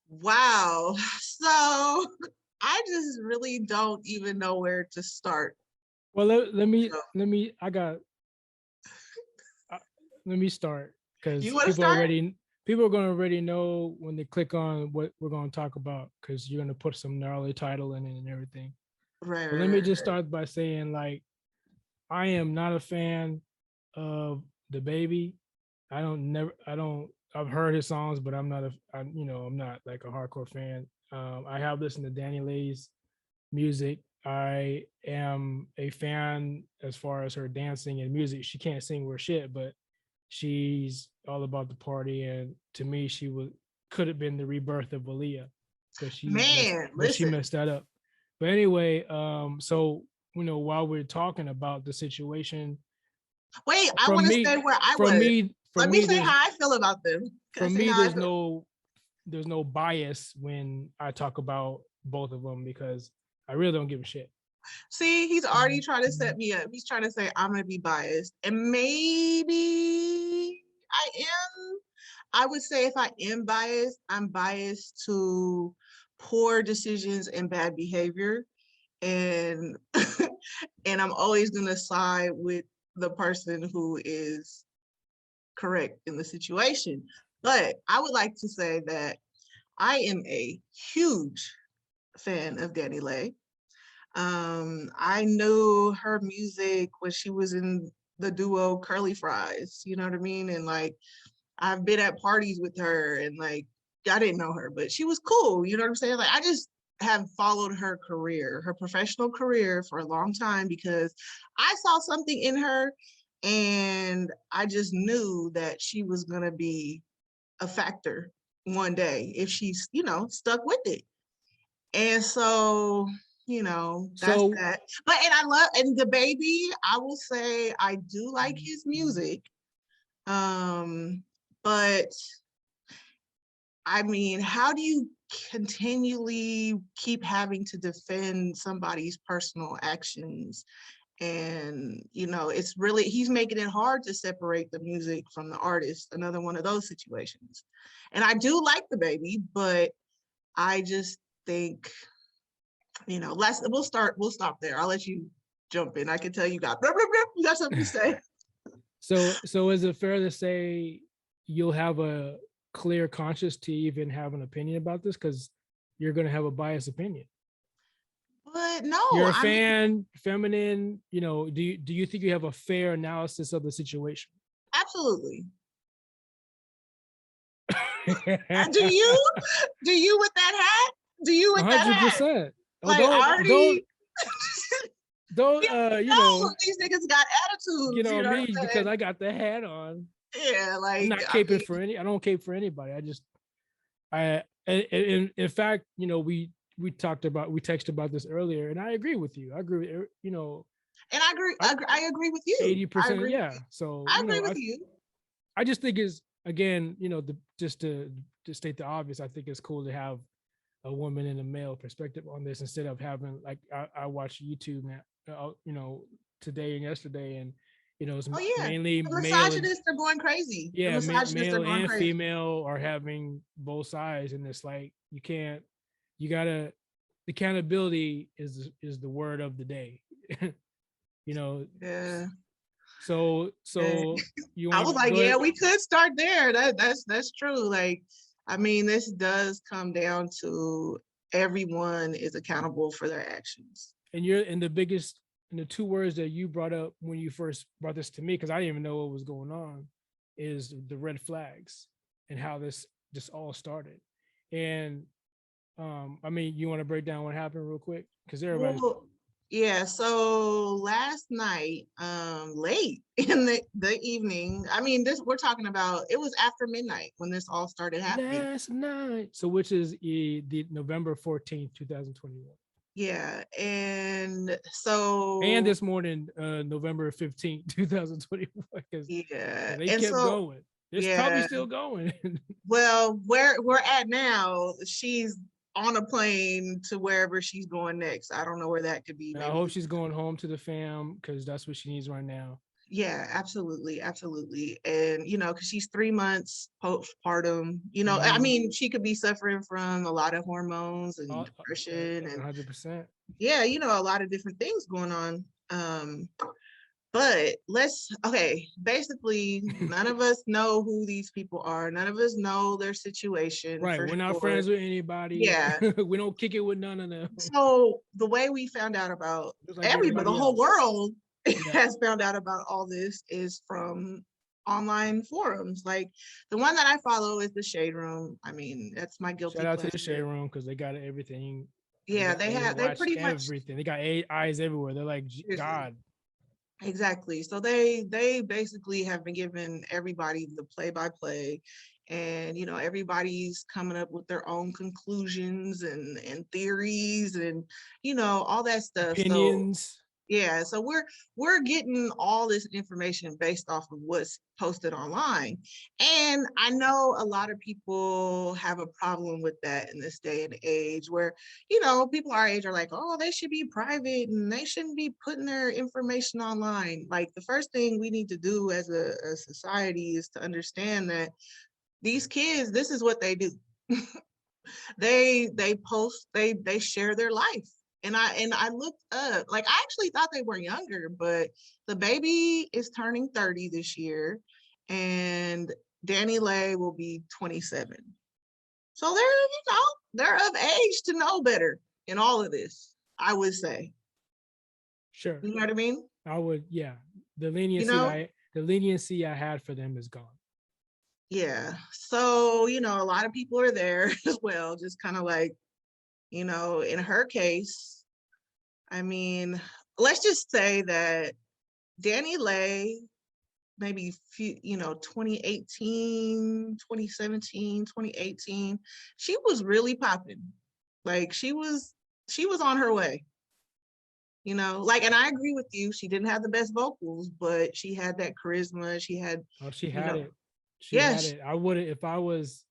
Wow. So I just really don't even know where to start. Well, let me So, let me I got let me start you because want to start? people are going to already know when they click on what we're going to talk about because you're going to put some gnarly title in it and everything. Right, But let right, me right, just right. start by saying, like, I am not a fan of the baby. I've heard his songs, but I'm not like a hardcore fan. I have listened to Danny Lay's music. I am a fan as far as her dancing and music. She can't sing worth shit, but she's all about the party. And to me, she could have been the rebirth of Aaliyah, but Man, she listen. messed that up. But anyway, so while we're talking about the situation, Wait, I from want to me, say where I from was. me, Let me say how I feel about them. Can I say how I feel? there's no bias when I talk about both of them because I really don't give a shit. See, he's already trying to set me up. He's trying to say I'm going to be biased. And maybe I am. I would say if I am biased, I'm biased to poor decisions and bad behavior. And and I'm always going to side with the person who is correct in the situation. But I would like to say that I am a huge fan of Danileigh. I knew her music when she was in the duo Curly Fries, you know what I mean? And like I've been at parties with her and like I didn't know her, but she was cool, you know what I'm saying? Like I just have followed her career, her professional career for a long time because I saw something in her and I just knew that she was gonna be a factor one day if she's, stuck with it. And so, that's So that. But and I love and the baby, I will say I do like his music. Um, but I mean, how do you continually keep having to defend somebody's personal actions? And it's really he's making it hard to separate the music from the artist, another one of those situations. And I do like the baby, but I just think we'll stop there. I'll let you jump in. I can tell you got blah, blah, blah, you got something to say. so is it fair to say you'll have a clear conscience to even have an opinion about this because you're going to have a biased opinion? But no, You're a I mean, fan, feminine. Do you think you have a fair analysis of the situation? absolutely. Do you? Do you with that hat? Do you with that hat? 100%. Oh, Like already don't you know these niggas got get attitudes, you on know what me I'm because saying? I got the hat on. Yeah, I'm like not I caping mean, for I don't cape for anybody. In fact, we texted about this earlier, and I agree with you. I agree with, and I agree with you. I 80%. agree with Yeah. you. So, I agree with you. I just think is again, just to state the obvious, I think it's cool to have a woman and a male perspective on this instead of having like I watch YouTube now, today and yesterday, and it's Oh yeah. mainly The male and misogynists are going crazy. The yeah, misogynists are male going and crazy. female are having both sides, and it's like you gotta accountability is the word of the day. you know, Yeah. Yeah. so you I want was to like, go yeah, ahead. we could start there. That's true. Like, I mean, this does come down to everyone is accountable for their actions. And you're in the biggest and the two words that you brought up when you first brought this to me because I didn't even know what was going on is the red flags and how this all started. And I mean, you want to break down what happened real quick because everybody's Well, yeah, so last night, late in the evening, I mean, this we're talking about it was after midnight when this all started happening. last night. So which is the November 14th, 2021. Yeah, and And so this morning, November 15th, 2021, because yeah, they and kept so going. It's probably yeah, still going. well, where we're at now, she's on a plane to wherever she's going next. I don't know where that could be. And I Maybe hope she's going home to the fam because that's what she needs right now. Yeah, absolutely, absolutely. And because she's 3 months postpartum, I Mm-hmm. mean, she could be suffering from a lot of hormones and All, depression and 100%. yeah, a lot of different things going on. But okay, basically, none of us know who these people are. None of us know their situation Right. for We're not sure. friends with anybody. Yeah. We don't kick it with none of them. So the way we found out about Just like everybody the whole else. world Yeah. has found out about all this is from online forums. Like the one that I follow is the Shade Room. I mean, that's my Shout guilty out to the pleasure. Shade Room because they got everything. Yeah, They they watch pretty much everything. They got eyes everywhere. They're like seriously. God. Exactly. So they basically have been giving everybody the play by play, and everybody's coming up with their own conclusions and theories and all that stuff. So Opinions. yeah, so we're getting all this information based off of what's posted online. And I know a lot of people have a problem with that in this day and age where, people our age are like, oh, they should be private and they shouldn't be putting their information online. Like the first thing we need to do as a society is to understand that these kids, this is what they do. They post, they share their life. And I looked up, like I actually thought they were younger, but the baby is turning 30 this year and Danileigh will be 27. So they're of age to know better in all of this, I would say. Sure. You know what I mean? I would, yeah. The You leniency I had for them is gone. Yeah. So, a lot of people are there as well, just kind of like, in her case, I mean, let's just say that Danileigh, maybe 2018, 2017, 2018, she was really popping. Like she was on her way. Like, and I agree with you. She didn't have the best vocals, but she had that charisma. She had, Oh, she you had know, it. She yeah, had it. I would have, if I was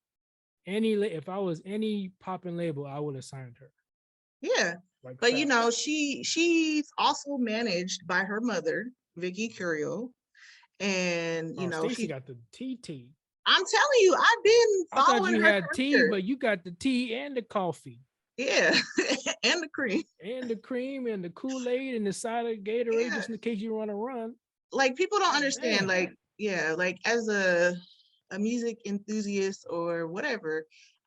any popping label, I would have signed her. yeah. Like But facts. she's also managed by her mother, Vicky Curiel. And Oh, Stacy got the TT. I'm telling you, I've been I thought following you her had tea, career. but you got the tea and the coffee. Yeah, and the cream. And the cream and the Kool-Aid and the side of Gatorade, Yeah. just in case you want to run. Like people don't God understand, damn. like, yeah, like as a music enthusiast or whatever,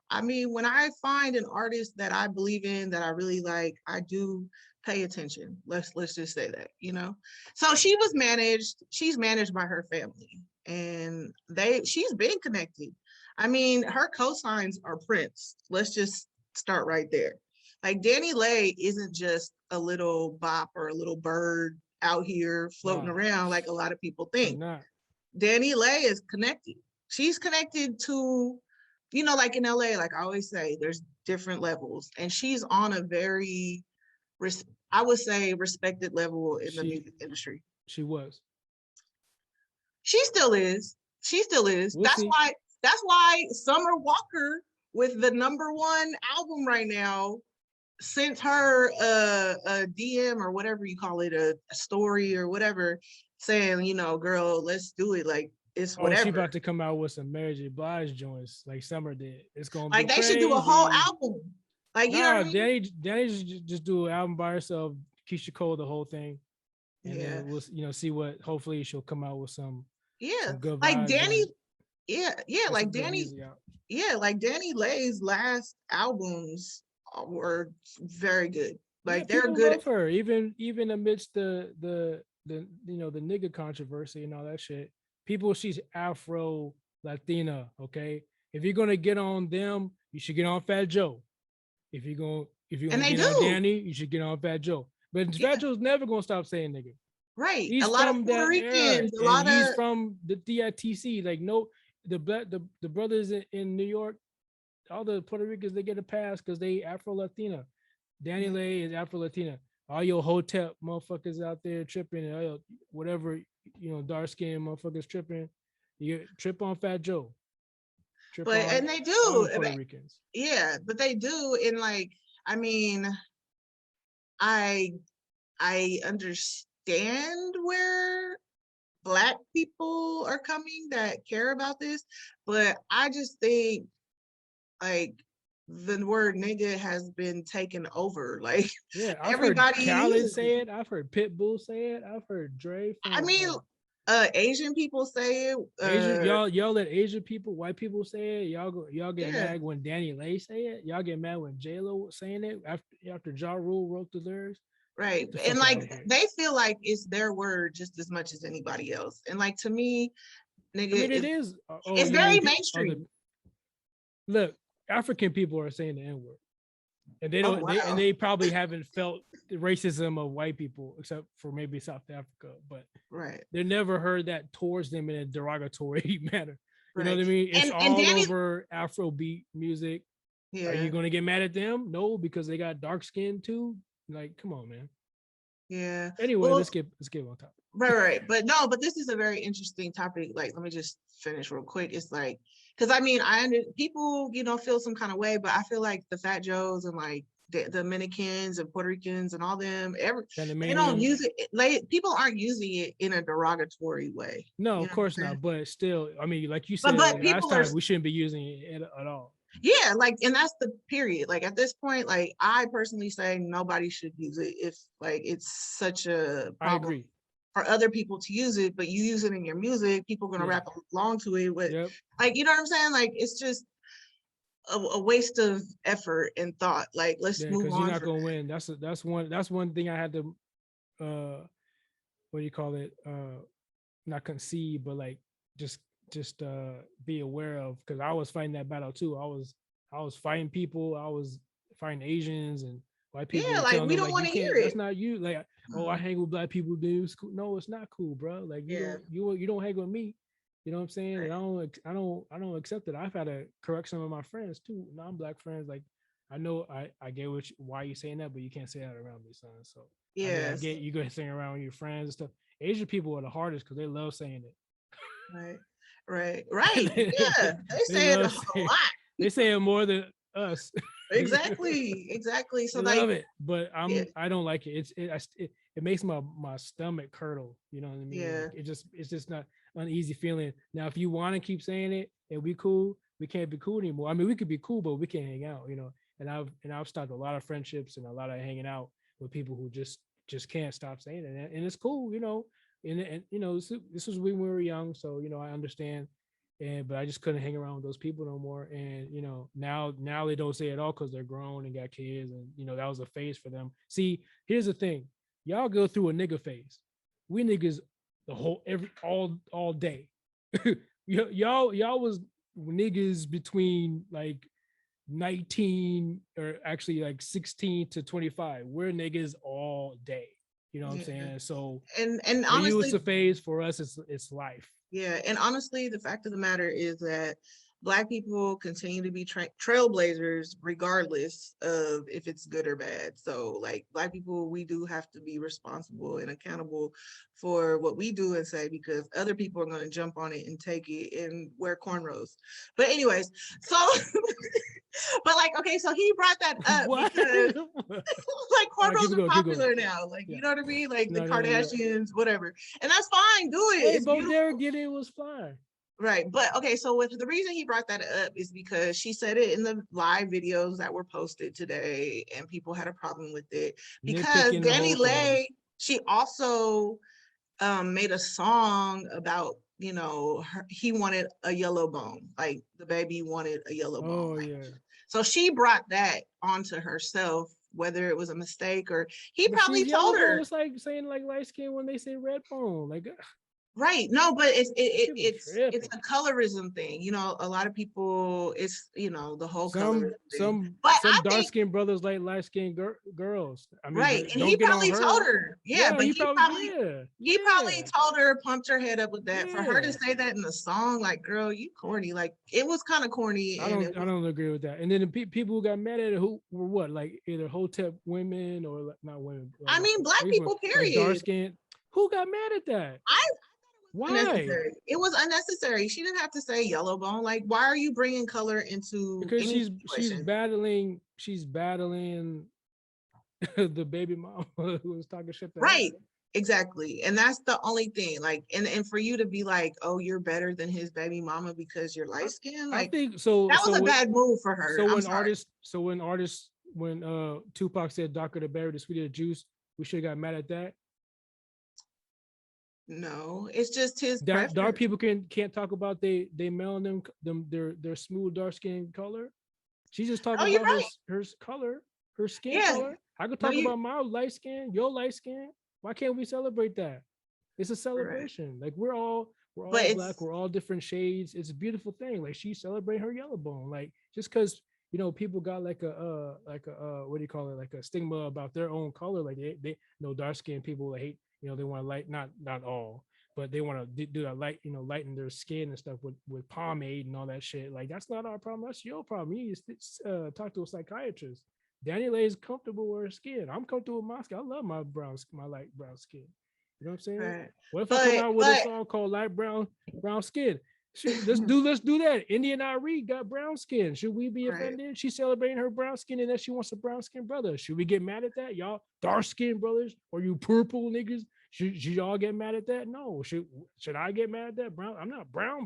I mean, when I find an artist that I believe in, that I really like, I do pay attention. Let's just say that, So she's managed by her family and she's been connected. I mean, her cosigns are Prince. Let's just start right there. Like Danileigh isn't just a little bop or a little bird out here floating around like a lot of people She's think. not. Danileigh is connected. She's connected to, like in LA, like I always say, there's different levels. And she's on a very, I would say, respected level in the music industry. She was. She still is. She still is. We'll see. That's why Summer Walker, with the #1 album right now, sent her a DM or whatever you call it, a story or whatever, saying, girl, let's do it. Like it's whatever. She about to come out with some Mary J. Blige joints like Summer did. It's gonna like be they crazy. should do a whole album. Like you know what I mean? Danny just do an album by herself. Keisha Cole the whole thing, and Yeah. then we'll see what. Hopefully she'll come out with some good like vibes. Danny. Yeah, like Danny. Yeah, like Danileigh's last albums were very good. Like they're people good. love her, even amidst the nigga controversy and all that shit. People, she's Afro Latina. Okay, if you're gonna get on them, you should get on Fat Joe. If you're gonna get on Danny, you should get on Fat Joe. But Fat Joe's never gonna stop saying nigga. Right. He's a lot from of Puerto that Ricans, era, and he's from the DITC. Like the brothers in New York, all the Puerto Ricans, they get a pass because they Afro Latina. Danileigh is Afro Latina. All your hotel motherfuckers out there tripping, and whatever dark skinned motherfuckers tripping, you trip on Fat Joe. And they do Puerto Ricans. Yeah, but they do. And like, I mean, I understand where Black people are coming that care about this, but I just think like the word nigga has been taken over. Like Yeah, I've heard everybody Khaled uses it. say it. I've heard Pitbull say it. I've heard Dre I from mean, Asian people say it. Asian. Y'all let Asian people, white people say it. Y'all get Yeah, mad when Danileigh say it. Y'all get mad when J Lo was saying it after Ja Rule wrote the lyrics. right. Get the And fuck out like of here. they feel like it's their word just as much as anybody else. And like to me, I nigga mean, it is is. Oh, it's you mean very other? mainstream. Look, African people are saying the N word, and they Oh don't. wow. They probably haven't felt the racism of white people, except for maybe South Africa. But Right, they never heard that towards them in a derogatory manner. You know right. what I mean? It's And all Danny, over Afrobeat music. Are yeah, you gonna get mad at them? No, because they got dark skin too. Like, come on, man. yeah. Anyway, Well, let's get on top. right. But no, but this is a very interesting topic. Like, let me just finish real quick. It's like, because I mean, people, feel some kind of way, but I feel like the Fat Joes and like the Dominicans and Puerto Ricans and all them, they don't Panamanian. use it. Like, people aren't using it in a derogatory way. No, You of know what course I'm saying? not. But still, I mean, like you said But like last people are, time, we shouldn't be using it at all. yeah, like, and that's the period. Like at this point, like I personally say nobody should use it if like it's such a I problem agree. for other people to use it, but you use it in your music, people are gonna Yeah. rap along to it with, Yep. like, you know what I'm saying? Like it's just a waste of effort and thought. Like let's Yeah, move because you're on not from gonna win. That's one thing I had to what do you call it? Not concede, but like just be aware of, because I was fighting that battle too. I was fighting people. I was fighting Asians and white it. Yeah, people, like telling we them don't like, want you to hear can't. That's it. not you. Like, oh, I hang with black people, dude. It's cool. No, it's not cool, bro. Like Yeah, you don't hang with me. You know what I'm saying? right. And I don't accept it. I've had to correct some of my friends too, non-black friends. Like, I know I get why you saying that, but you can't say that around me, son. So I mean, I Yes, get you go saying around with your friends and stuff. Asian people are the hardest because they love saying right, right. it. Yeah, they They say it a love saying. lot. They say it more than us. Exactly. So They like, love it, but yeah, I don't like it. It makes my stomach curdle. You know what I mean? yeah, Like it's just not uneasy feeling. Now, if you want to keep saying it and we cool, we can't be cool anymore. I mean, we could be cool, but we can't hang out. You know, and I've stopped a lot of friendships and a lot of hanging out with people who just can't stop saying it, and it's cool. You know, and this was when we were young, so I understand. But I just couldn't hang around with those people no more. And now they don't say it all because they're grown and got kids, and that was a phase for them. See, here's the thing: y'all go through a nigga phase. We niggas the whole all day. Y'all was niggas between like 19 or actually like 16 to 25. We're niggas all day. You know what I'm yeah. saying? So And for you, it's honestly, a phase. For us, it's life. yeah, and honestly, the fact of the matter is that Black people continue to be trailblazers regardless of if it's good or bad. So, like, Black people, we do have to be responsible and accountable for what we do and say, because other people are going to jump on it and take it and wear cornrows. But, anyways, so, but like, okay, so he brought that up What? because like All right, keep cornrows it are going. Keep going. popular now. Like, Yeah. you know what I mean? Like the No, no, yeah. Kardashians, whatever. And that's fine. Do it. Hey, It's Bo beautiful. Derek get it was fine. Right. But okay, so with the reason he brought that up is because she said it in the live videos that were posted today, and people had a problem with it because Nitpicking the whole thing. Danileigh, she also made a song about, he wanted a yellow bone, like the baby wanted a yellow bone. Oh Like, yeah. so she brought that onto herself, whether it was a mistake or he But probably she's yellow told bone. her. It's like saying like light skin when they say red bone. Like Right. No, but people it's tripping. a colorism thing. A lot of people, it's the whole colorism Some thing. some But I some dark think skinned brothers like light skinned girls. I mean, right. but And he don't get on probably told her. her. Yeah, Yeah, but he probably he probably yeah told her, pumped her head up with that. For her to yeah. say that in the song, like, girl, you corny. Like it was kind of corny and it I was, don't agree with that. And then the people who got mad at it, who were what, like either hotep women or like, not women, I mean, Black even people, like dark period. skin. Who got mad at that? I Why? unnecessary. It was unnecessary. She didn't have to say yellow bone. Like, why are you bringing color into Because any she's situation? battling the baby mom who was talking shit to her. Right. Exactly. And that's the only thing. Like, and for you to be like, oh, you're better than his baby mama because you're light skinned, I like think so. that was a bad move for her. I'm sorry. When Tupac said darker the berry, the sweeter the juice, we should have got mad at that. No, it's just his Dark preference. people can't talk about they melanin their smooth dark skin color. She's just Oh, talking you're about right. her color, her skin Yeah. color. I could No, talk about my light skin, your light skin. Why can't we celebrate that? It's a right. celebration. Like we're all But black, we're all different shades. It's a beautiful thing. Like she celebrating her yellow bone. Like just because people got like a what do you call it, like a stigma about their own color. Like they dark skinned people hate, they want to light, not all, but they want to do that light, lighten their skin and stuff with pomade and all that shit. Like that's not our problem. That's your problem. You need to talk to a psychiatrist. Danileigh is comfortable with her skin. I'm comfortable with my skin. I love my light brown skin. You know what I'm saying? right. What if I come out with a song called Light Brown Skin? Let's do that. Indian Irie got brown skin. Should we be offended? She's celebrating her brown skin and that she wants a brown skin brother. Should we get mad at that? Y'all dark skin brothers or you purple niggas? Should y'all get mad at that? No. Should I get mad at that? Brown? I'm not brown.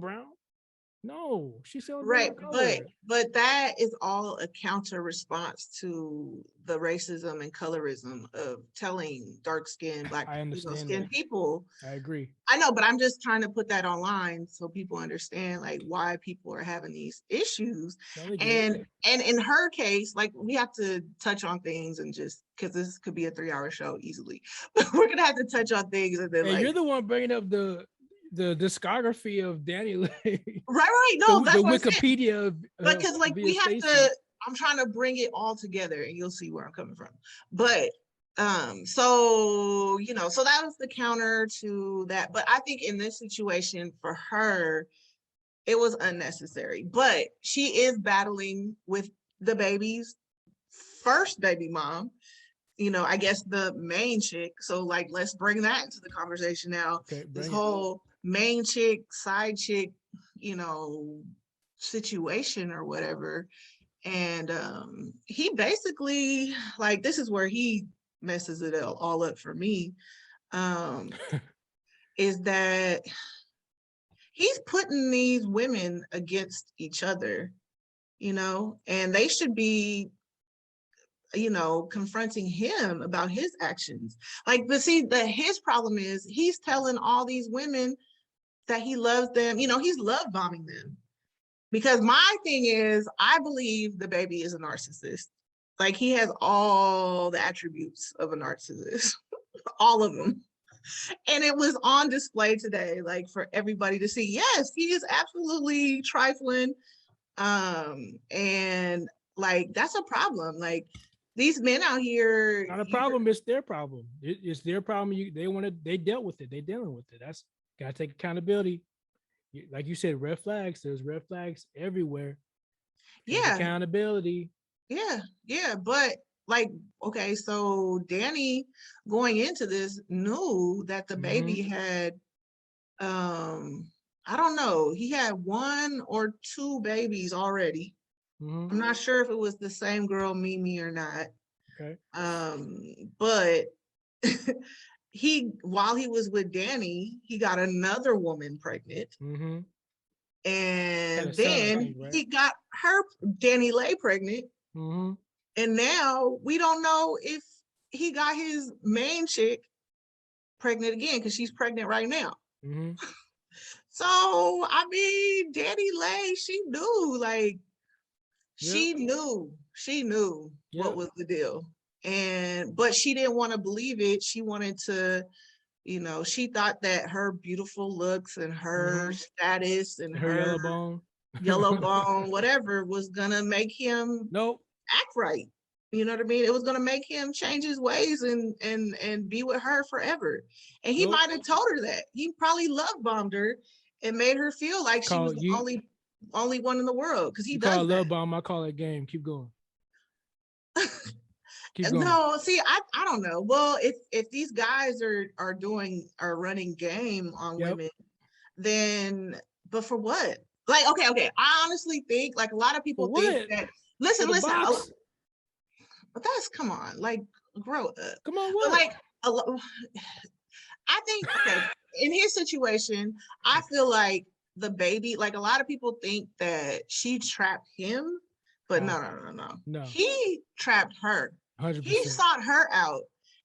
No, she's celebrating Right, color. but that is all a counter response to the racism and colorism of telling dark skinned black skinned people. I agree. I know, but I'm just trying to put that online so people understand like why people are having these issues. And in her case, like we have to touch on things and just because this could be a 3-hour show easily, but we're gonna have to touch on things and then you're the one bringing up the discography of Danileigh. Right. No, that's the Wikipedia. Because like we have to, I'm trying to bring it all together and you'll see where I'm coming from. But so that was the counter to that. But I think in this situation for her, it was unnecessary. But she is battling with the baby's first baby mom. I guess the main chick. So like, let's bring that into the conversation now. Okay, this whole main chick, side chick, situation or whatever. And he basically, like, this is where he messes it all up for me, is that he's putting these women against each other, and they should be confronting him about his actions. Like, but see, his problem is he's telling all these women that he loves them, he's love bombing them. Because my thing is, I believe the baby is a narcissist. Like, he has all the attributes of a narcissist, all of them. And it was on display today, like for everybody to see. Yes, he is absolutely trifling. And like, that's a problem. Like, these men out here. Not a problem, it's their problem. It's their problem. They dealt with it. They dealing with it. That's gotta take accountability. Like you said, red flags. There's red flags everywhere. Take accountability. Yeah. But like, okay, so Danny going into this knew that the baby had, I don't know, he had 1 or 2 babies already. I'm not sure if it was the same girl, Mimi, or not. Okay. But while he was with Danny, he got another woman pregnant. And then he got her, Danileigh, pregnant. And now we don't know if he got his main chick pregnant again, because she's pregnant right now. So, I mean, Danileigh, she knew, like, she knew what was the deal. But she didn't want to believe it. She wanted to, she thought that her beautiful looks and her status and her yellow bone, whatever, was gonna make him act right. You know what I mean? It was gonna make him change his ways and be with her forever. And he might have told her that. He probably love bombed her and made her feel like she was the only one in the world, because he does call love bomb. I call it game. Keep going. No, see, I don't know. Well, if these guys are running game on women, then, but for what? Like, okay. I honestly think, like, a lot of people think that. Listen. But come on, like, grow up. Come on, what? But like, I think, okay, in his situation, I feel like the baby, like a lot of people think that she trapped him, but no. No, He trapped her. He 100%. sought her out.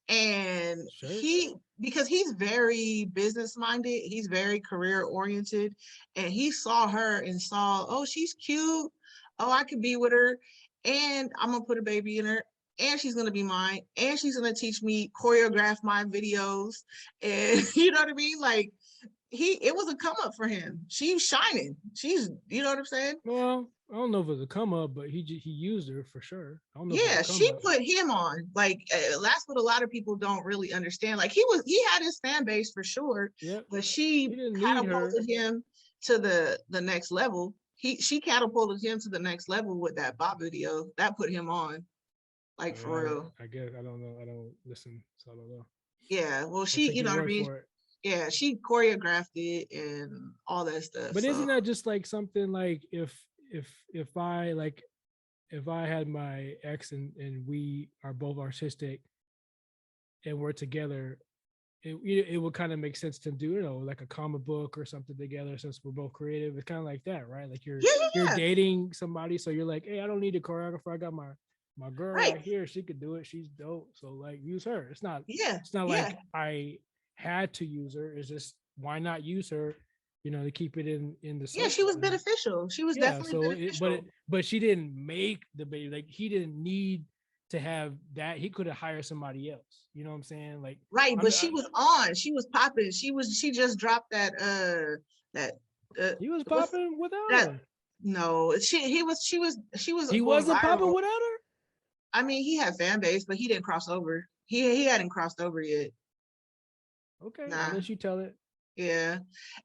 And Sure. because he's very business minded, he's very career oriented, and he saw her and saw, oh, she's cute. Oh, I could be with her, and I'm gonna put a baby in her, and she's gonna be mine, and she's gonna teach me choreograph my videos, and you know what I mean? Like it was a come up for him. She's shining. She's, you know what I'm saying? Well, I don't know if it was a come up, but he used her for sure. I don't know if it was Yeah, a come she up. put him on. Like that's what a lot of people don't really understand. Like he had his fan base for sure, Yep. but He she didn't need her. catapulted him to the next level. She catapulted him to the next level with that Bob video. That put him on, like for real. I guess I don't know. I don't listen, so I don't know. Yeah, well, I'll she, take you know your what I word mean? for it. Yeah, she choreographed it and all that stuff. But So isn't that just like something like if I like if I had my ex and we are both artistic and we're together, it would kind of make sense to do, like a comic book or something together since we're both creative. It's kind of like that, right? Like you're yeah, dating somebody, so you're like, hey, I don't need a choreographer. I got my girl right. right here. She could do it. She's dope. So like use her. It's not Yeah, like I had to use her. It's just why not use her, to keep it in the yeah. She was circle. beneficial. She was Yeah. definitely So beneficial. but she didn't make the baby. Like he didn't need to have that. He could have hired somebody else. You know what I'm saying? Like Right, but she was on. She was popping. She just dropped that he was what's popping without that? her. No, she was He going wasn't popping viral. without her. I mean, he had fan base, but he didn't cross over. He hadn't crossed over yet. Okay, Nah. unless you tell it. Yeah.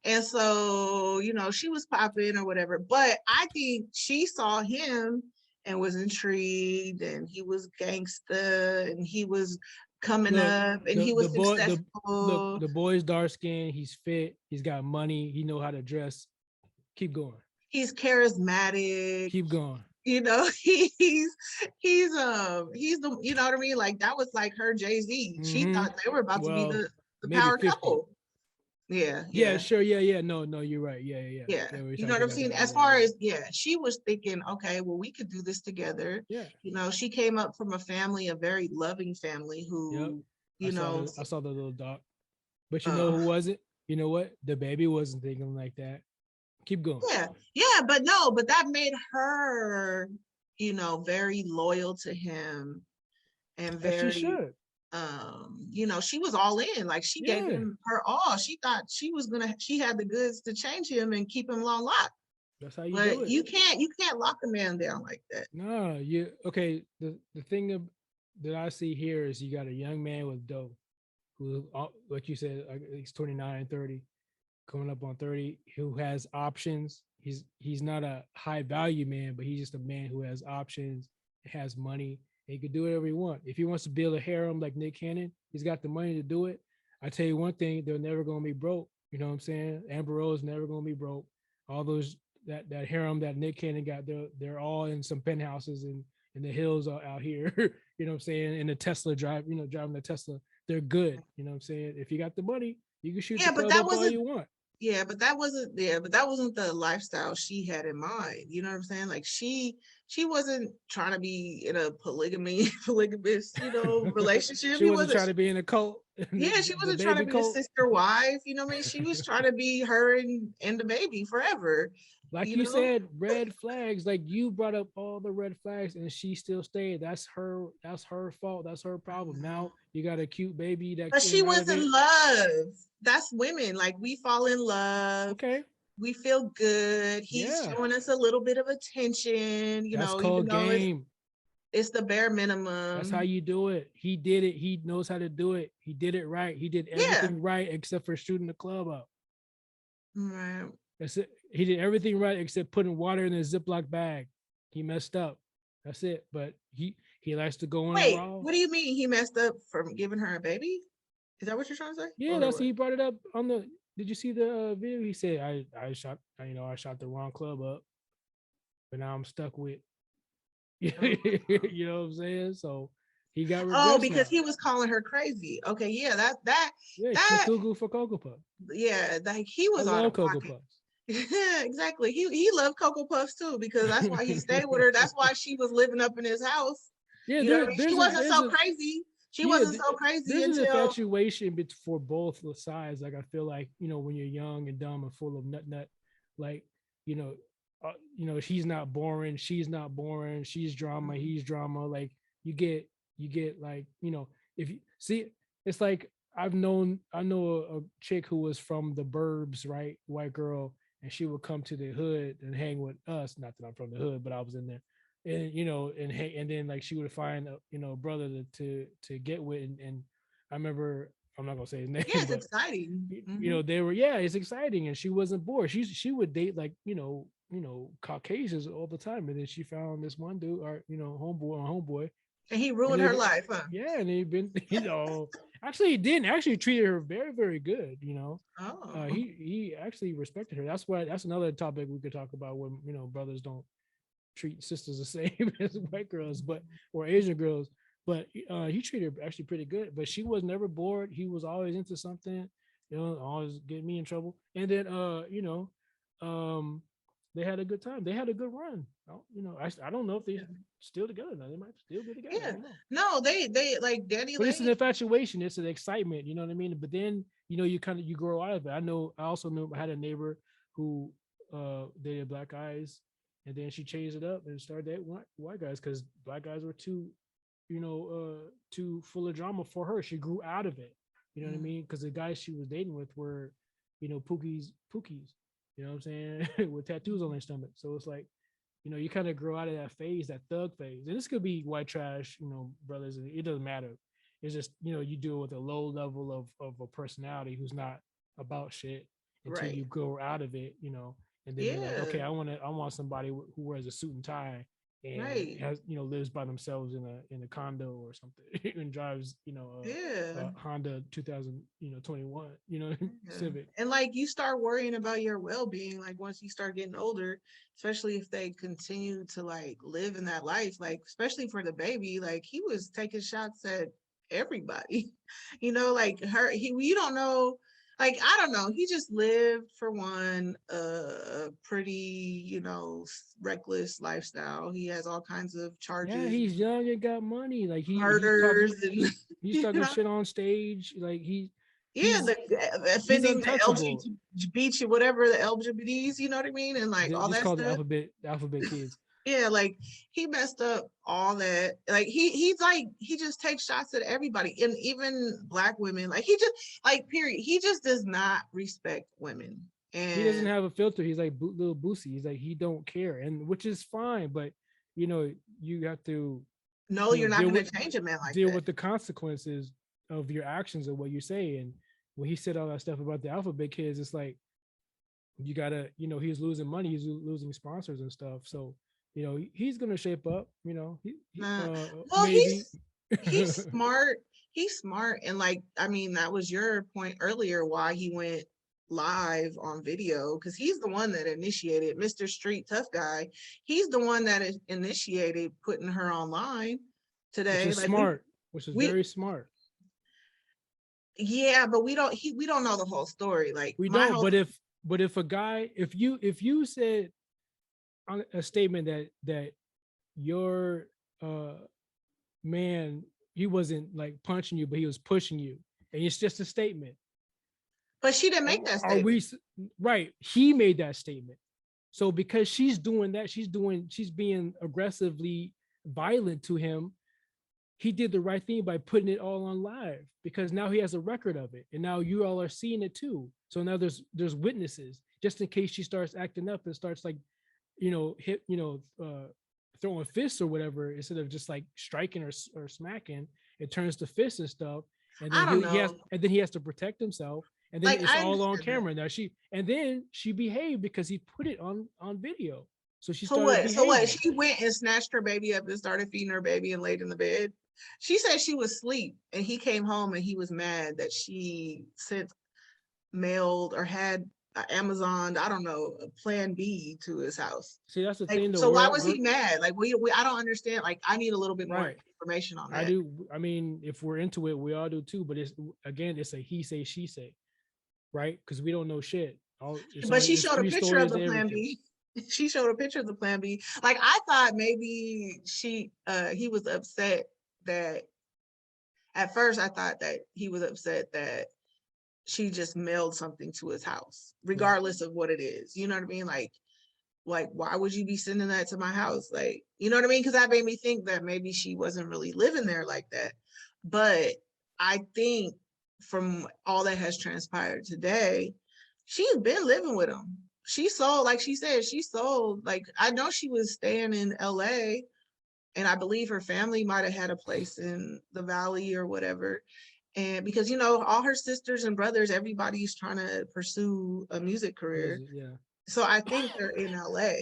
And so, she was popping or whatever. But I think she saw him and was intrigued, and he was gangster, and he was coming Look, up, and he the was boy, successful. the boy's dark skinned. He's fit. He's got money. He know how to dress. Keep going. He's charismatic. Keep going. He's the, you know what I mean? Like that was like her Jay-Z. She Mm-hmm. thought they were about to be the Maybe power 50. couple. Yeah, Yeah, sure. Yeah. No, you're right. Yeah. yeah. You know what I'm saying? That. As far as, she was thinking, okay, well, we could do this together. Yeah. She came up from a very loving family who, Yep. I saw the little dog. But you know uh, who wasn't? You know what? The baby wasn't thinking like that. Keep going. yeah, but that made her, very loyal to him and As she very, should. she was all in. Like she gave him her all. She thought she had the goods to change him and keep him long locked. That's how you But do it. you can't lock a man down like that. No, okay. The thing that I see here is you got a young man with dough who, like you said, he's 29, 30, coming up on 30, who has options. He's not a high value man, but he's just a man who has options, has money, and he can do whatever he wants. If he wants to build a harem like Nick Cannon, he's got the money to do it. I tell you one thing, they're never gonna be broke. You know what I'm saying? Amber Rose never gonna be broke. All those that harem that Nick Cannon got, they're all in some penthouses in the hills out here. You know what I'm saying? In a Tesla driving the Tesla. They're good. You know what I'm saying? If you got the money, you can shoot the club up all you want. Yeah, but that wasn't the lifestyle she had in mind. You know what I'm saying? Like she wasn't trying to be in a polygamous, relationship. She wasn't trying to be in a cult. Yeah, she wasn't trying to be a sister wife. You know what I mean? She was trying to be her and the baby forever. Like you said, red flags. Like you brought up all the red flags, and she still stayed. That's her fault. That's her problem. Now you got a cute baby that. But she was in love. That's women. Like we fall in love. Okay. We feel good. He's showing us a little bit of attention. That's called game. It's the bare minimum. That's how you do it. He did it. He knows how to do it. He did it right. He did everything right except for shooting the club up. Right. That's it. He did everything right except putting water in a Ziploc bag. He messed up. That's it. But he likes to go on. Wait, what do you mean he messed up from giving her a baby? Is that what you're trying to say? Yeah, that's he brought it up on the. Did you see the video? He said, "I shot the wrong club up, but now I'm stuck with." You know what I'm saying? So He got Oh, regrets because now. he was calling her crazy. Okay, yeah, Yeah, that Cthulhu for Cocoa Puffs. yeah, like he I was out love of Cocoa pocket. Puffs. Yeah, exactly. He loved Cocoa Puffs too, because that's why he stayed with her. That's why she was living up in his house. Yeah, You know what I mean? She wasn't there's so a crazy. She yeah, wasn't so crazy there's an until infatuation for both the sides. Like I feel like when you're young and dumb and full of nut, like you know, he's not boring, she's not boring, she's drama, he's drama. Like you get like if you see, it's like I know a chick who was from the burbs, right, white girl, and she would come to the hood and hang with us. Not that I'm from the hood, but I was in there and and then like she would find a brother to get with and I remember I'm not gonna say his name yeah, it's but exciting. they were it's exciting and she wasn't bored. She would date like Caucasians all the time and then she found this one dude or homeboy And he and ruined her life, huh? and he been actually he didn't actually treated her very very good. Oh, He actually respected her. That's another topic we could talk about when brothers don't treat sisters the same as white girls, or Asian girls. But he treated her actually pretty good. But she was never bored. He was always into something, always get me in trouble. And then um, they had a good time. They had a good run. I don't know if they still together now. They might still be together. I yeah. don't know. No, they like But it's an Danileigh. infatuation. It's an excitement. You know what I mean? But then you grow out of it. I also knew I had a neighbor who dated black guys, and then she changed it up and started dating white guys because black guys were too full of drama for her. She grew out of it. You know what I mean? Because the guys she was dating with were, pookies. You know what I'm saying? With tattoos on their stomach. So it's like, you kind of grow out of that phase, that thug phase. And this could be white trash, brothers. It doesn't matter. It's just, you deal with a low level of a personality who's not about shit until Right. you grow out of it, and then you're like, Yeah. okay, I want somebody who wears a suit and tie and Right. has, lives by themselves in a condo or something and drives, Yeah. a Honda 2021, Yeah. Civic. And like you start worrying about your well-being, like once you start getting older, especially if they continue to like live in that life, like especially for the baby, like he was taking shots at everybody, like her, you don't know, like I don't know, he just lived for one a pretty, reckless lifestyle. He has all kinds of Yeah, charges, he's young and got money. Like murders, and he's talking shit on stage. Like yeah, he's the he's offending the untouchable. LGBT, whatever the LGBTs, you know what I mean, and like They all just that called stuff. the alphabet kids. Yeah, like he messed up all that. Like he's like he just takes shots at everybody, and even black women. Like he just like period. He just does not respect women, He doesn't and have a filter. He's like little Boosie. He's like he don't care, and which is fine. But you have to no, you're not deal going with to change a man like that. the consequences of your actions and what you say. And when he said all that stuff about the alphabet kids, it's like you gotta, he's losing money, he's losing sponsors and stuff. So, he's gonna shape up, Well, maybe. he's smart. He's smart, and like I mean, that was your point earlier why he went live on video, because he's the one that initiated, Mr. Street Tough Guy. He's the one that initiated putting her online Which today. is Like smart, which is we very smart. yeah, but we don't know the whole story. Like We my don't, whole but if a guy, if you said on a statement that your man, he wasn't like punching you, but he was pushing you, and it's just a statement. but she didn't make that Are we statement. right? He made that statement. So because she's doing that, she's being aggressively violent to him. He did the right thing by putting it all on live because now he has a record of it, and now you all are seeing it too. So now there's witnesses just in case she starts acting up and starts like, throwing fists or whatever instead of just like striking or smacking. It turns to fists and stuff, and then I don't he has know. to protect himself, and then Like it's I all on understand that. camera. Now she behaved because he put it on video, so she So started what? So what? behaving. She went and snatched her baby up and started feeding her baby and laid in the bed. She said she was asleep and he came home and he was mad that she sent mailed or had Amazon, I don't know, a Plan B to his house. See, that's the Like, thing though. so why was he mad? Like, we I don't understand. Like, I need a little bit more right. information on I that. do. I mean, if we're into it, we all do too. But it's again, it's a he say, she say, right? Because we don't know shit. But she It's showed a three picture of stories the to Plan everything. B. She showed a picture of the Plan B. Like, I thought maybe he was upset that at first I thought that he was upset that she just mailed something to his house, regardless of what it is. You know what I mean? Like why would you be sending that to my house? Like, you know what I mean? Because that made me think that maybe she wasn't really living there like that. But I think from all that has transpired today, she's been living with him. She sold, like she said, she sold, like, I know she was staying in LA, and I believe her family might have had a place in the Valley or whatever. And because, you know, all her sisters and brothers, everybody's trying to pursue a music career. Yeah. So I think they're in LA,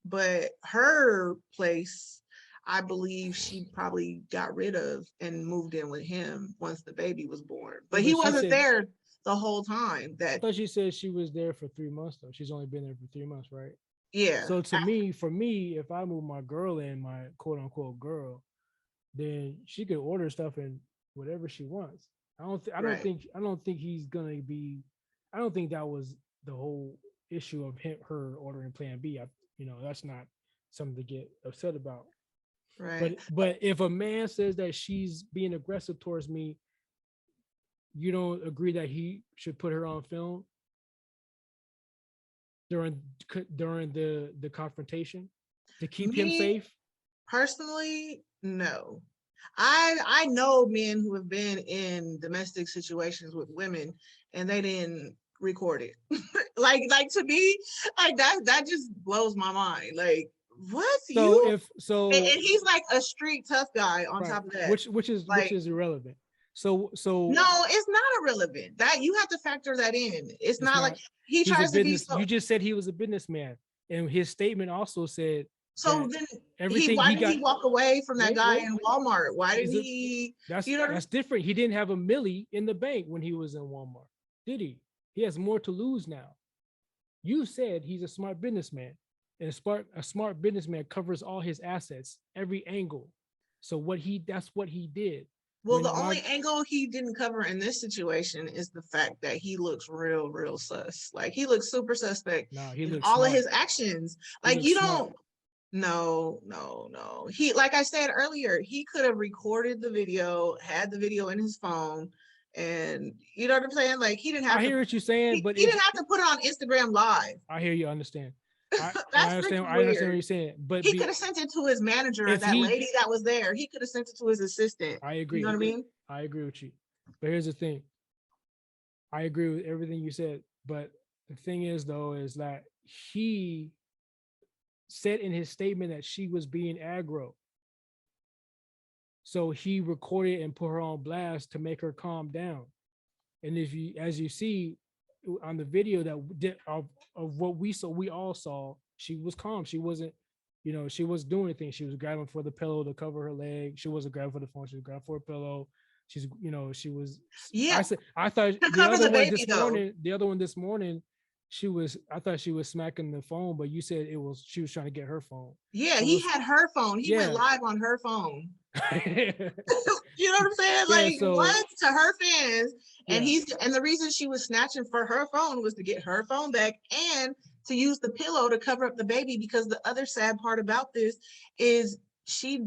but her place, I believe she probably got rid of and moved in with him once the baby was born. But he wasn't there the whole time. I thought she said she was there for 3 months though. She's only been there for 3 months, right? Yeah. So for me, if I move my girl in, my quote unquote girl, then she could order stuff and whatever she wants. I don't think he's gonna be. I don't think that was the whole issue of her ordering Plan B. That's not something to get upset about. Right. But if a man says that she's being aggressive towards me, you don't agree that he should put her on film during the confrontation to keep him safe? Personally, no. I know men who have been in domestic situations with women and they didn't record it. like to me, like that just blows my mind. Like, what? And he's like a street tough guy on top of that. Which is irrelevant. So no, it's not irrelevant. That you have to factor that in. It's not like he tries to be so. You just said he was a businessman, and his statement also said. So then why did he walk away from that guy in Walmart? Why did he? That's different. He didn't have a milli in the bank when he was in Walmart, did he? He has more to lose now. You said he's a smart businessman, and a smart businessman covers all his assets, every angle. So that's what he did. Well, the only angle he didn't cover in this situation is the fact that he looks real sus. Like, he looks super suspect in all of his actions. Like, you don't. No. He, like I said earlier, he could have recorded the video, had the video in his phone, and you know what I'm saying? Like, he didn't have I hear what you're saying, but he didn't have to put it on Instagram Live. I hear you, understand. I understand what you're saying, but he could have sent it to his manager or that lady that was there. He could have sent it to his assistant. I agree. You know what I mean? I agree with you. But here's the thing. I agree with everything you said. But the thing is, though, is that he said in his statement that she was being aggro. So he recorded and put her on blast to make her calm down. And as you see on the video of what we all saw, she was calm. She wasn't, she wasn't doing anything. She was grabbing for the pillow to cover her leg. She wasn't grabbing for the phone. She was grabbing for a pillow. She was. Yeah. I thought the other one this morning, I thought she was smacking the phone, but you said she was trying to get her phone. Yeah, so he had her phone. He went live on her phone. You know what I'm saying? Like, what? To her fans. And and the reason she was snatching for her phone was to get her phone back and to use the pillow to cover up the baby, because the other sad part about this is she's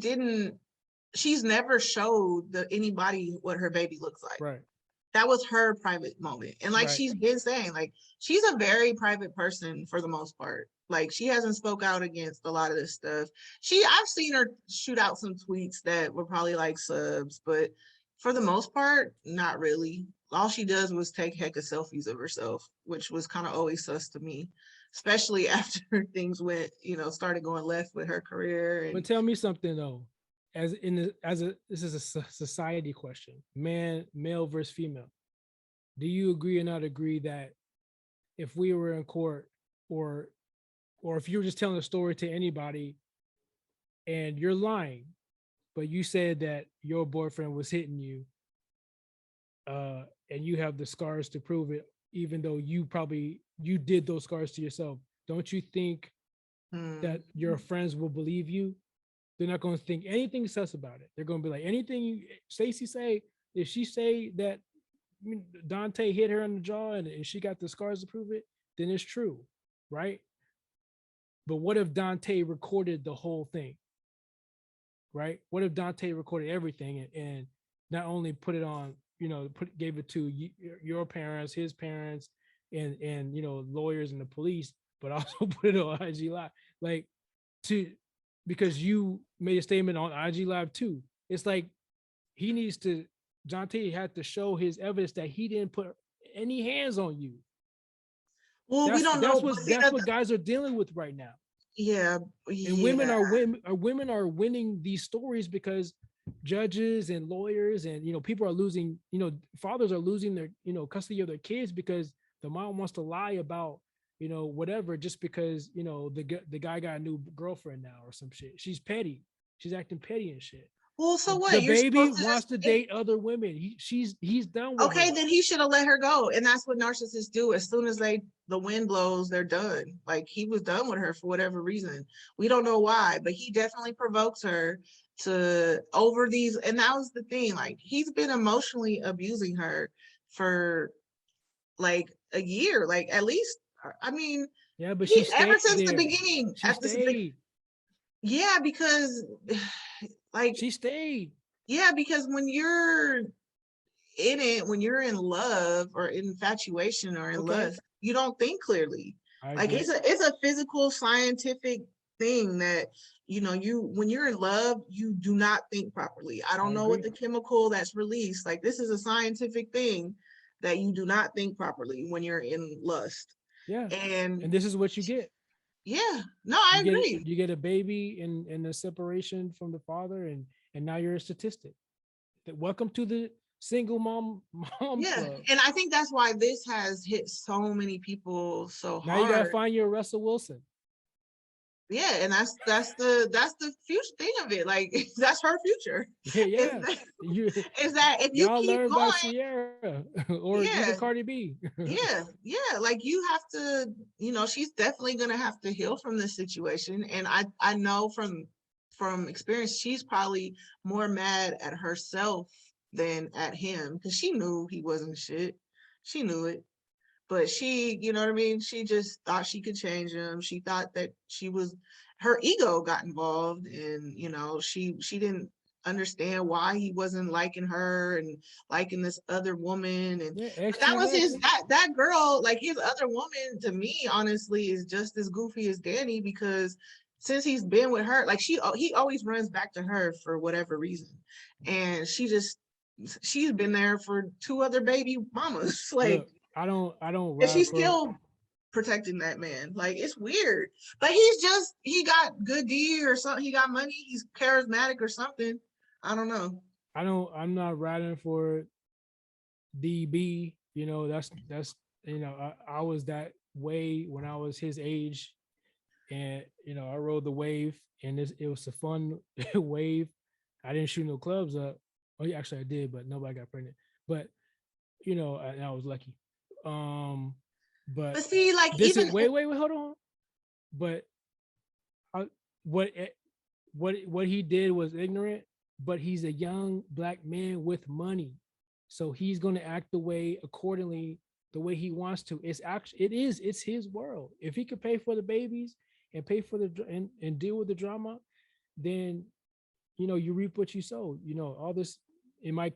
never showed anybody what her baby looks like. Right. That was her private moment. And like she's been saying, like, she's a very private person for the most part. Like, she hasn't spoke out against a lot of this stuff. I've seen her shoot out some tweets that were probably like subs, but for the most part, not really. All she does was take heck of selfies of herself, which was kind of always sus to me, especially after things started going left with her career. But tell me something though. This is a society question, male versus female. Do you agree or not agree that if we were in court or if you were just telling a story to anybody and you're lying, but you said that your boyfriend was hitting you, and you have the scars to prove it, even though you probably you did those scars to yourself, don't you think that Mm. your friends will believe you? They're not going to think anything sus about it. They're going to be like, anything Stacey say, if she say that Dante hit her in the jaw and she got the scars to prove it, then it's true, right? But what if Dante recorded the whole thing, right? What if Dante recorded everything and not only put it on, gave it to your parents, his parents, and lawyers and the police, but also put it on IG Live, like to because you made a statement on IG Live too. It's like he needs to. Dante had to show his evidence that he didn't put any hands on you. Well, we That's don't know. that's But what see, that's what guys are dealing with right now. yeah, And yeah. women are winning these stories because judges and lawyers and people are losing, fathers are losing their custody of their kids because the mom wants to lie about whatever just because the guy got a new girlfriend now or some shit. She's petty. She's acting petty and shit. Well, so what? The You're baby supposed to wants just to date other women. He's done with okay, her. then he should have let her go. And that's what narcissists do. As soon as the wind blows, they're done. Like he was done with her for whatever reason. We don't know why, but he definitely provokes her to over these. And that was the thing. Like he's been emotionally abusing her for like a year, like at least. I mean, Yeah, but she he ever stayed since the there. beginning. She stayed. Yeah, because like She stayed. yeah, because when you're in it, when you're in love or infatuation or in Okay, lust, you don't think clearly. I Like agree. it's a physical scientific thing that you when you're in love, you do not think properly. I I don't know what agree. the chemical that's released. Like this is a scientific thing that you do not think properly when you're in lust. Yeah, And and this is what you get. yeah, no, I agree. You get a baby in a separation from the father, and now you're a statistic. Welcome to the single mom Yeah, club. and I think that's why this has hit so many people so Now you gotta hard. find your Russell Wilson. Yeah, and that's the future thing of it. Like that's her future. Yeah, Is yeah. that, You is that if you y'all keep learn by going, Sierra or even yeah, Cardi B. yeah, like you have to, she's definitely gonna have to heal from this situation. And I know from experience, she's probably more mad at herself than at him because she knew he wasn't shit. She knew it. But she, you know what I mean? She just thought she could change him. She thought that her ego got involved, and she didn't understand why he wasn't liking her and liking this other woman. And Yeah, but that was XXX. that girl, like his other woman, to me, honestly, is just as goofy as Danny because since he's been with her, like he always runs back to her for whatever reason, and she's been there for two other baby mamas, like. Look, I don't And ride she's for still protecting that man. Like it's weird. But he got good D or something. He got money. He's charismatic or something. I don't know. I'm not riding for DB. That's I was that way when I was his age, and I rode the wave, and it was a fun wave. I didn't shoot no clubs up. Oh, yeah, actually I did, but nobody got pregnant. But I was lucky. But But see, like this is even wait, hold on. But I, what what he did was ignorant, but he's a young black man with money, so he's going to act the way accordingly, the way he wants to. It's his world. If he could pay for the babies and pay for and deal with the drama, then you reap what you sow. All this, it might,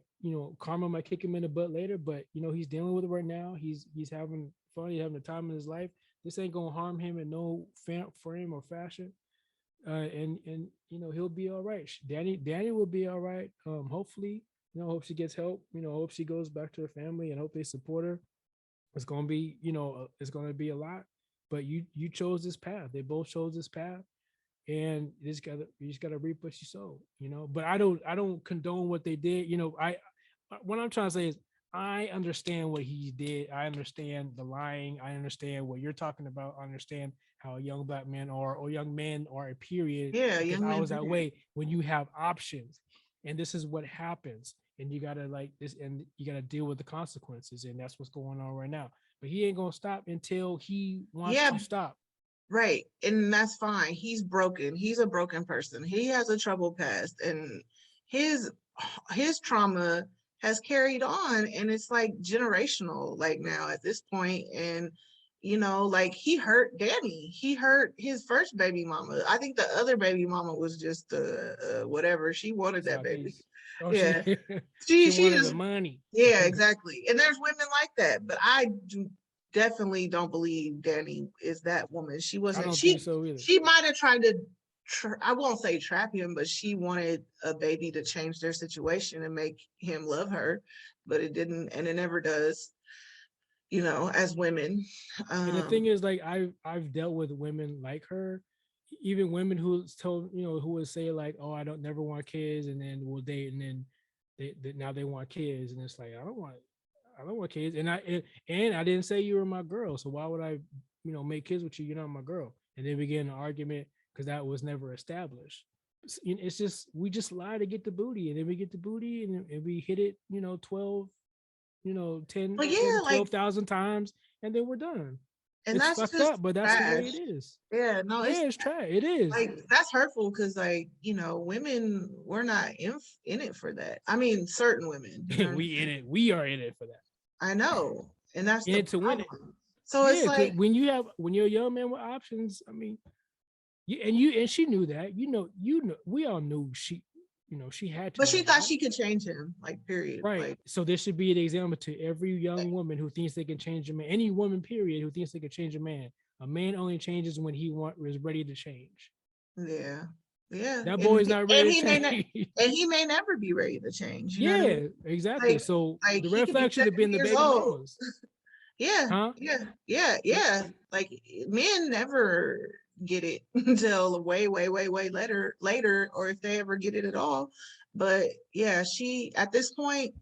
karma might kick him in the butt later, but he's dealing with it right now. He's having fun. He's having the time in his life. This ain't gonna harm him in no frame or fashion. And he'll be all right. Danny will be all right. Hopefully, hope she gets help. Hope she goes back to her family and hope they support her. It's gonna be, it's gonna be a lot. But you chose this path. They both chose this path, and you just gotta reap what you sow. But I don't condone what they did. What I'm trying to say is I understand what he did. I understand the lying. I understand what you're talking about. I understand how young black men are or young men are, a period, yeah, because young I man. was that way. When you have options, and this is what happens, and you gotta like this, and you gotta deal with the consequences, and that's what's going on right now. but he ain't gonna stop until he wants Yeah, to stop. right. And that's fine. He's broken. He's a broken person. He has a troubled past, and his his trauma has carried on, and it's like generational like now at this point. And like he hurt Danny. He hurt his first baby mama. I think the other baby mama was just whatever. She wanted that South baby. East. Oh, Yeah. she She wanted the just money. yeah, exactly. And there's women like that, but I do definitely don't believe Danny is that woman. She I wasn't. don't think so either. She might have tried to. I won't say trap him, but she wanted a baby to change their situation and make him love her, but it didn't, and it never does. As women. And the Um, thing is, like I've dealt with women like her, even women who told who would say like, "Oh, I don't never want kids," and then we'll date, and then they now they want kids, and it's like I don't want kids, and I didn't say you were my girl, so why would I make kids with you? You're not my girl, and then begin an argument because that was never established. It's just we just lie to get the booty, and then we get the booty, and we hit it 12 but 10, yeah, 12,000 times, and then we're done. and It's that's fucked just up, but that's the way trash. it is. Yeah, no, Yeah, it's it's trash. It is. like that's hurtful because women we're not in it for that. I mean, certain women, you know what I We in mean? it. We are in it for that. I know, and that's In the it to win it. problem. So it's Yeah, because like, when you're a young man with options, I mean, and she knew that. We all knew she had to but she know thought that. she could change him, like period. Right. Like, So this should be an example to every young woman who thinks they can change a man, any woman, period, who thinks they can change a man. A man only changes when he is ready to change. yeah, yeah, That boy's not ready to may not, change. and he may never be ready to change. You know what I mean? Yeah, exactly. Like, So the he red could be flag should have 70 been the years baby old. mamas, Yeah, huh? yeah, yeah, yeah. Like men never get it until way, way, way, way later, or if they ever get it at all. But yeah, she at this point,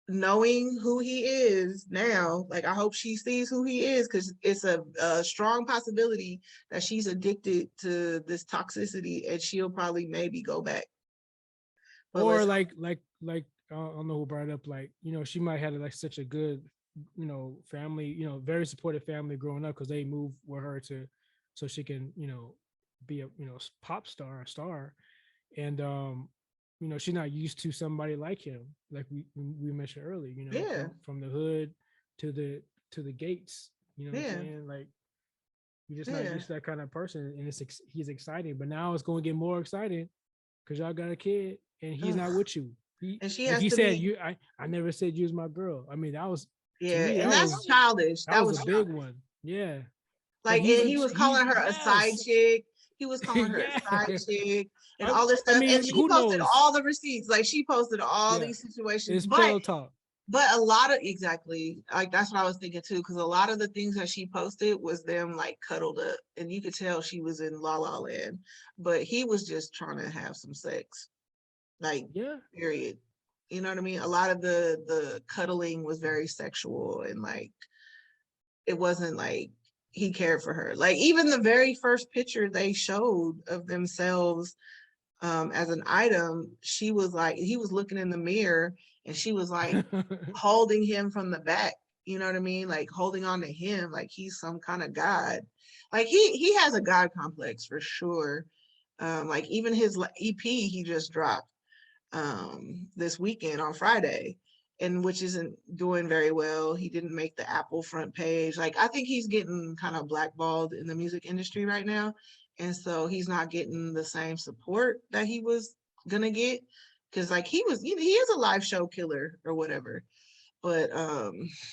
knowing who he is now, like I hope she sees who he is because it's a strong possibility that she's addicted to this toxicity and she'll probably maybe go back. But Or let's I don't know who brought it up. Like she might have like such a good family, very supportive family growing up because they moved with her to so she can be a pop star, a star, and she's not used to somebody like him, like we mentioned earlier, yeah, from the hood to the gates, what I'm yeah, saying? Like you're just not yeah. used to that kind of person, and he's exciting, but now it's going to get more exciting because y'all got a kid and he's not Ugh. with you. And she If has he to said be, you, I never said you was my girl. I mean, that was to yeah, me and that's childish. that That was a was big childish. one. Yeah, but Like, and he was calling her a side yes, chick. He was calling her a yeah. side chick and I, all this I stuff. And mean, she who posted knows? all the receipts. Like she posted all Yeah, these situations. it's pillow talk. But a lot of exactly like that's what I was thinking too, because a lot of the things that she posted was them like cuddled up, and you could tell she was in La La Land. But he was just trying to have some sex, like Yeah, period. You know what I mean? A lot of the cuddling was very sexual, and like it wasn't like he cared for her. Like even the very first picture they showed of themselves as an item, she was like, he was looking in the mirror and she was like holding him from the back. You know what I mean? Like holding on to him like he's some kind of god. Like he has a god complex for sure. Like even his EP he just dropped this weekend on Friday, and which isn't doing very well. He didn't make the Apple front page. Like I think he's getting kind of blackballed in the music industry right now, and so he's not getting the same support that he was gonna get because like he was, he is a live show killer or whatever. But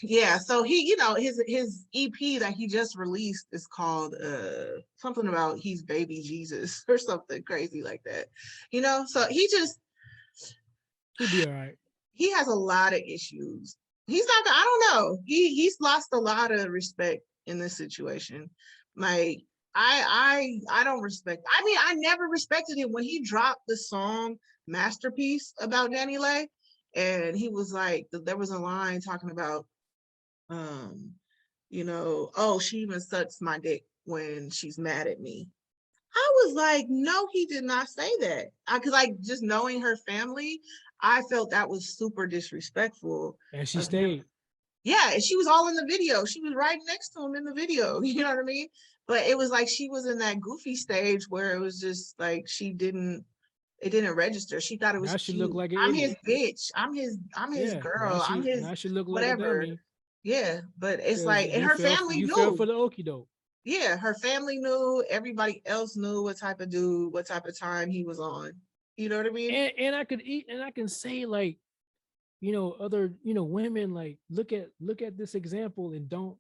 yeah, so he, his EP that he just released is called something about he's baby Jesus or something crazy like that. So he just he'll be all right. he has a lot of issues. He's not. I don't know. He's lost a lot of respect in this situation. Like I don't respect. I mean, I never respected him when he dropped the song "Masterpiece" about Danileigh, and he was like, there was a line talking about, oh, she even sucks my dick when she's mad at me. I was like, no, he did not say that. Because like just knowing her family, I felt that was super disrespectful And she of him. stayed. Yeah, and she was all in the video. She was right next to him in the video. You know what I mean? But it was like she was in that goofy stage where it was just like it didn't register. She thought it was Now she look cute. like an I'm his idiot. bitch. I'm his Yeah, now girl. I'm she his now she look like a whatever. dummy Yeah, but it's because like, and her family you fell knew. for the okie doke. Yeah, her family knew. Everybody else knew what type of dude, what type of time he was on. You know what I mean? And I could eat and I can say like, other, women, like look at this example and don't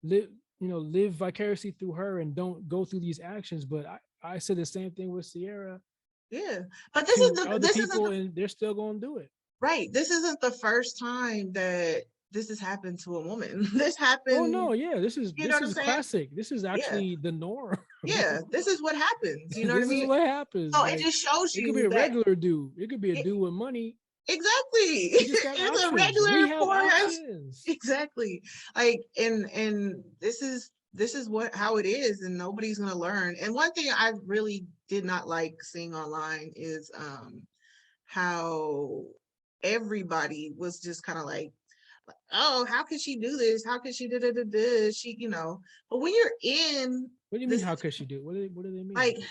live, live vicariously through her and don't go through these actions. But I said the same thing with Sierra Yeah, but to other people and they're still gonna do it. right. This isn't the first time that this has happened to a woman. This Oh happened. no, yeah, this is You know this what I'm is saying? classic. This is Yeah, actually the norm. yeah. This is what happens. You know what I This is mean? what happens. So it Like just shows it could be you a that regular dude. It could be a it, dude with money. exactly. He just got It's a options. regular We have poor ass. options. Exactly. Like, and this is what how it is, and nobody's gonna learn. And one thing I really did not like seeing online is how everybody was just kind of like, oh, how could she do this? How could she do this? She, but when you're in What do you mean? this, How could she do it? What do they mean?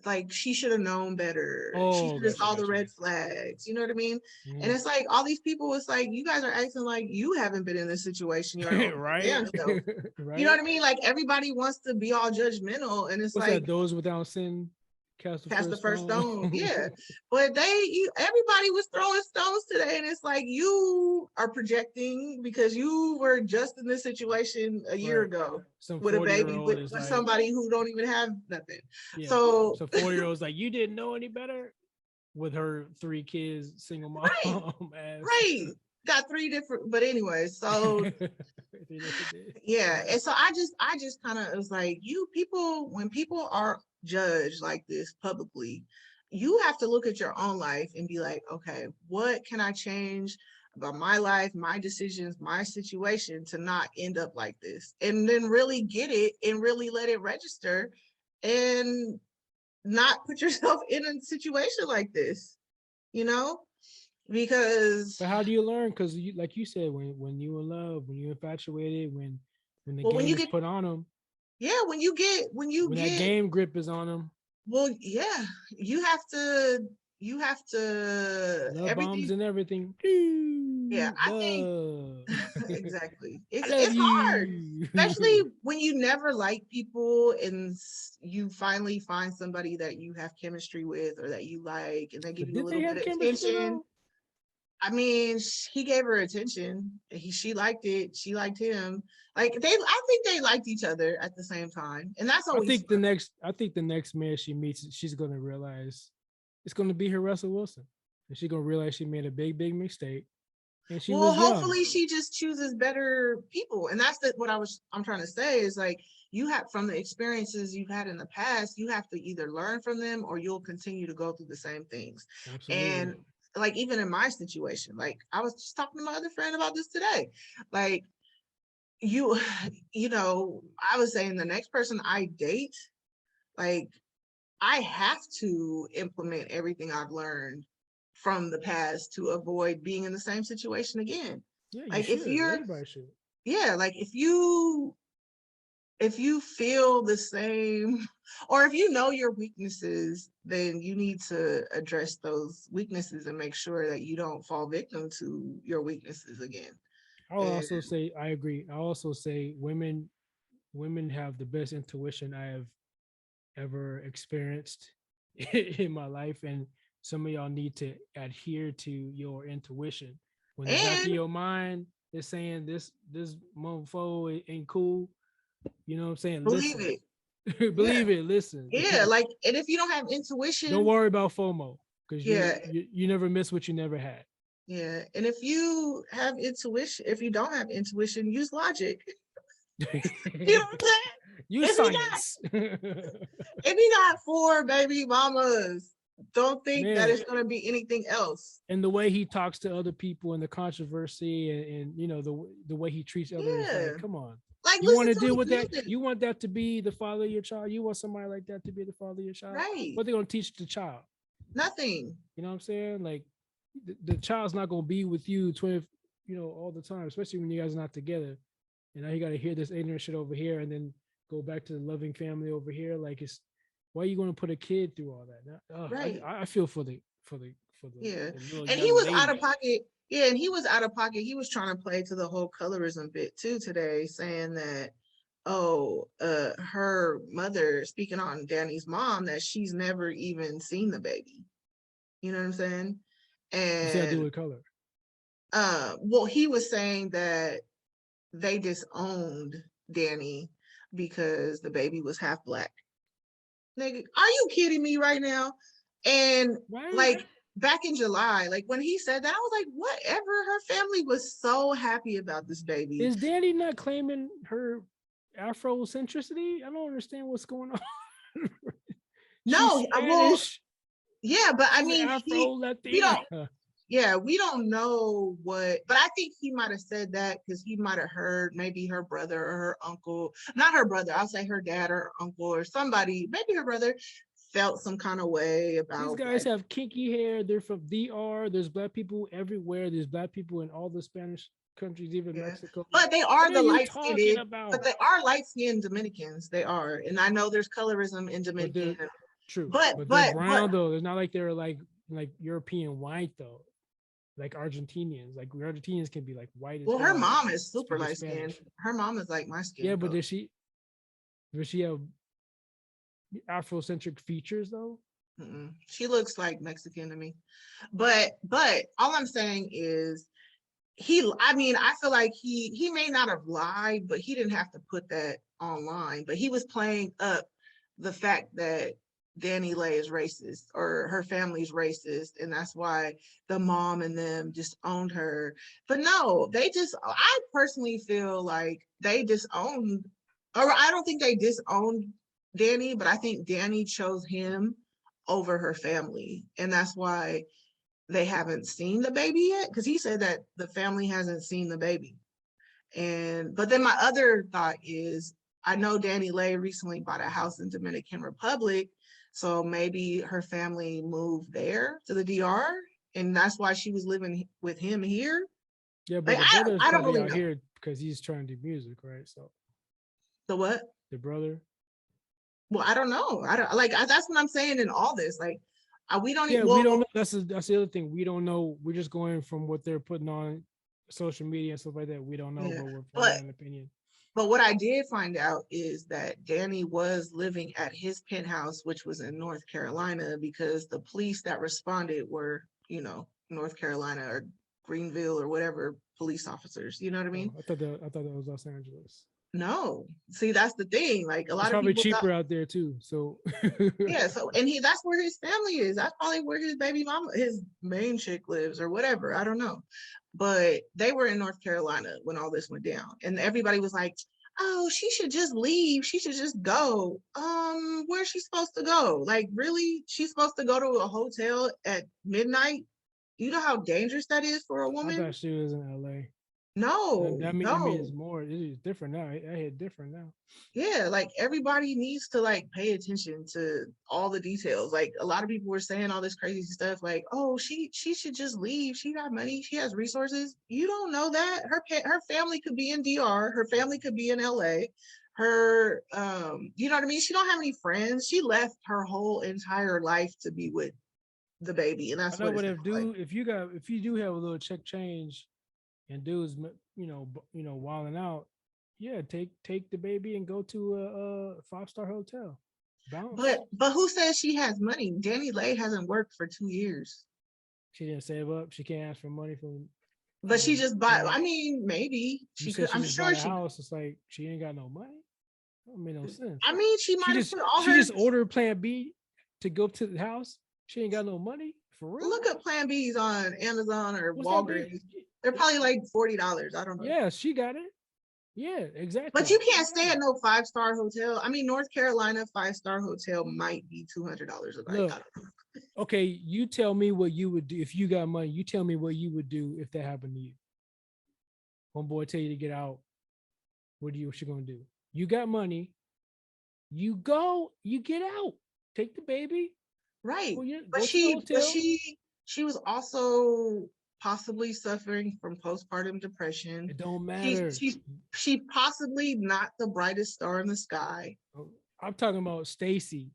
like, she should have known better. She Oh, should have gotcha, saw the gotcha. red flags. You know what I mean? And Mhm. it's like all these people, it's like you guys are acting like you haven't been in this situation your own Right, damn self. You know right. what I mean? Like everybody wants to be all judgmental, and it's What's like that? Those without sin cast the cast the first first stone. stone. Yeah. But everybody was throwing stones today. And it's like you are projecting because you were just in this situation a year Right. ago Some with a 40-year baby old with, is with like, somebody who don't even have nothing. yeah. So So 40-year-old's like, you didn't know any better with her 3 kids, single mom right, ass. right. Got three different, but anyway, so 3 different days. yeah. And so I just kind of was like, you people, when people are judged like this publicly, you have to look at your own life and be like, okay, what can I change about my life, my decisions, my situation to not end up like this? And then really get it and really let it register and not put yourself in a situation like this, you know? Because But how do you learn? Because like you said, when you in love, when you infatuated, when the well, when game you is get put on them, yeah, when you when that get game grip is on them, well, yeah, you have to love bombs everything. and everything. Yeah, I think Love. exactly. I It's love hard, you. especially when you never like people and you finally find somebody that you have chemistry with or that you like, and they give But you a did they little bit have of chemistry attention. though? I mean, he gave her attention. She liked it. She liked him. Like I think they liked each other at the same time, and that's always fun. I think the next man she meets, she's gonna realize it's gonna be her Russell Wilson, and she's gonna realize she made a big mistake, and she Well, was young. hopefully she just chooses better people. And that's what I'm trying to say is like you have from the experiences you've had in the past, you have to either learn from them or you'll continue to go through the same things. And Absolutely. like even in my situation, like I was just talking to my other friend about this today. Like you, I was saying the next person I date, like I have to implement everything I've learned from the past to avoid being in the same situation again. Yeah, you Like if should. you're, Everybody should. yeah, like if you feel the same or if you know your weaknesses, then you need to address those weaknesses and make sure that you don't fall victim to your weaknesses again. I'll And also say I agree. I'll also say women have the best intuition I have ever experienced in my life, and some of y'all need to adhere to your intuition. When the back of and your mind is saying this mofo ain't cool, you know what I'm saying? believe Listen, it. Yeah. believe it. Listen. Yeah. Like, and if you don't have Don't intuition, worry about FOMO because yeah, you never miss what you never had. yeah. And if you have intuition, if you don't have intuition, use logic. You know what I'm saying? Use If you got science. if you got four baby mamas, don't think that Man, it's gonna be anything else. and the way he talks to other people and the controversy and the way he treats others, Yeah. like, come on. Like You want listen to to deal his with that? music. You want that to be the father of your child? You want somebody like that to be the father of your child? Right. What they gonna teach the child? Nothing. You know what I'm saying? Like the child's not gonna be with you 20. all the time, especially when you guys are not together. And now you got to hear this ignorant shit over here, and then go back to the loving family over here. Like, it's why are you going to put a kid through all that? Right. I feel for the Yeah. little And he young was out lady. of pocket. Yeah, and he was out of pocket. He was trying to play to the whole colorism bit too today, saying that, oh, her mother, speaking on Danny's mom, that she's never even seen the baby. You know what I'm saying? What's that to do And with color? well, he was saying that they disowned Danny because the baby was half black. Nigga, are you kidding me right now? And Why like back in July, like when he said that, I was like, whatever. Her family was so happy about this baby. is Danny not claiming her Afrocentricity? I don't understand what's going on. She's No, well, Spanish. yeah, but I She's an mean, Afro we Latina. don't, yeah, we don't know what, but I think he might have said that because he might have heard maybe her brother or her uncle, not her brother, I'll say her dad or uncle or somebody, maybe her brother felt some kind of way These about guys black. have kinky hair. They're from DR. There's black people everywhere. There's black people in all the Spanish countries, even Yeah, Mexico. but they What are are the you light skinned, talking but about? they are light skinned Dominicans. They are, and I know there's colorism in But Dominican, they're true. but But they're but brown though. It's not like they're like European white though. Like Argentinians. Like Argentinians can be like white as well, her hell, mom is super speaking light skinned. Spanish. Her mom is like my Yeah, skin but color. does she have Afrocentric features though? Mm-mm. She looks like Mexican to me. But all I'm saying is I mean, I feel like he may not have lied, but he didn't have to put that online. But he was playing up the fact that Danileigh is racist or her family's racist, and that's why the mom and them disowned her. But no, I personally feel like they disowned, or I don't think they disowned Danny, but I think Danny chose him over her family. And that's why they haven't seen the baby yet, because he said that the family hasn't seen the baby. And but then my other thought is, I know Danileigh recently bought a house in Dominican Republic, so maybe her family moved there to the DR, and that's why she was living with him here. Yeah, Like but the brother is I don't probably really out know. here because he's trying to do music, right? So The what? the brother. Well, I don't know. I don't like. That's what I'm saying in all this. Like, we don't. Yeah, we Well, don't know. That's the other thing. We don't know. We're just going from what they're putting on social media and stuff like that. We don't know, yeah. but we're But forming an opinion. But what I did find out is that Danny was living at his penthouse, which was in North Carolina, because the police that responded were, North Carolina or Greenville or whatever police officers. You know what I Oh, mean? I thought that was Los Angeles. No. See, that's the thing. Like a It's lot of probably people thought, cheaper out there too. So yeah. So, and that's where his family is. That's probably where his baby mama, his main chick lives or whatever. I don't know. But they were in North Carolina when all this went down. And everybody was like, oh, she should just leave. She should just go. Where's she supposed to go? Like, really? She's supposed to go to a hotel at midnight? You know how dangerous that is for a I woman? thought she was in LA. No, I mean, no. it's more. It is different now. I hit different now. Yeah, like everybody needs to like pay attention to all the details. Like a lot of people were saying all this crazy stuff like, "Oh, she should just leave. She got money. She has resources." You don't know that. Her family could be in DR. Her family could be in LA. Her you know what I mean? She don't have any friends. She left her whole entire life to be with the baby, and I that's know, what it but sounds like. if you do have a little check change, and dudes, wilding out, yeah, take the baby and go to a 5-star hotel. Bounce. But who says she has money? Danileigh hasn't worked for 2 years. She didn't save up. She can't ask for money But she from just bought, parents. I mean, maybe You she said could, she I'm just sure bought a she, house. It's like she ain't got no money. That don't make no sense. I mean, she She might have just put all she her, just ordered Plan B to go to the house. She ain't got no money for real. look up Plan Bs on Amazon or What's that big? Walgreens. They're probably like $40. I don't know. Yeah, she got it. Yeah, But exactly. you can't stay at no 5-star hotel. I mean, North Carolina 5-star hotel might be $200 a night. I Look, don't know. okay, you tell me what you would do if you got money. You tell me what you would do if that happened to you. Homeboy tell you to get out. What you gonna do? You got money. You go. You get out. Take the baby. Right. Go, But go to the she, but hotel. she was also possibly suffering from postpartum depression. It don't She's matter. she possibly not the brightest star in the sky. I'm talking about Stacy.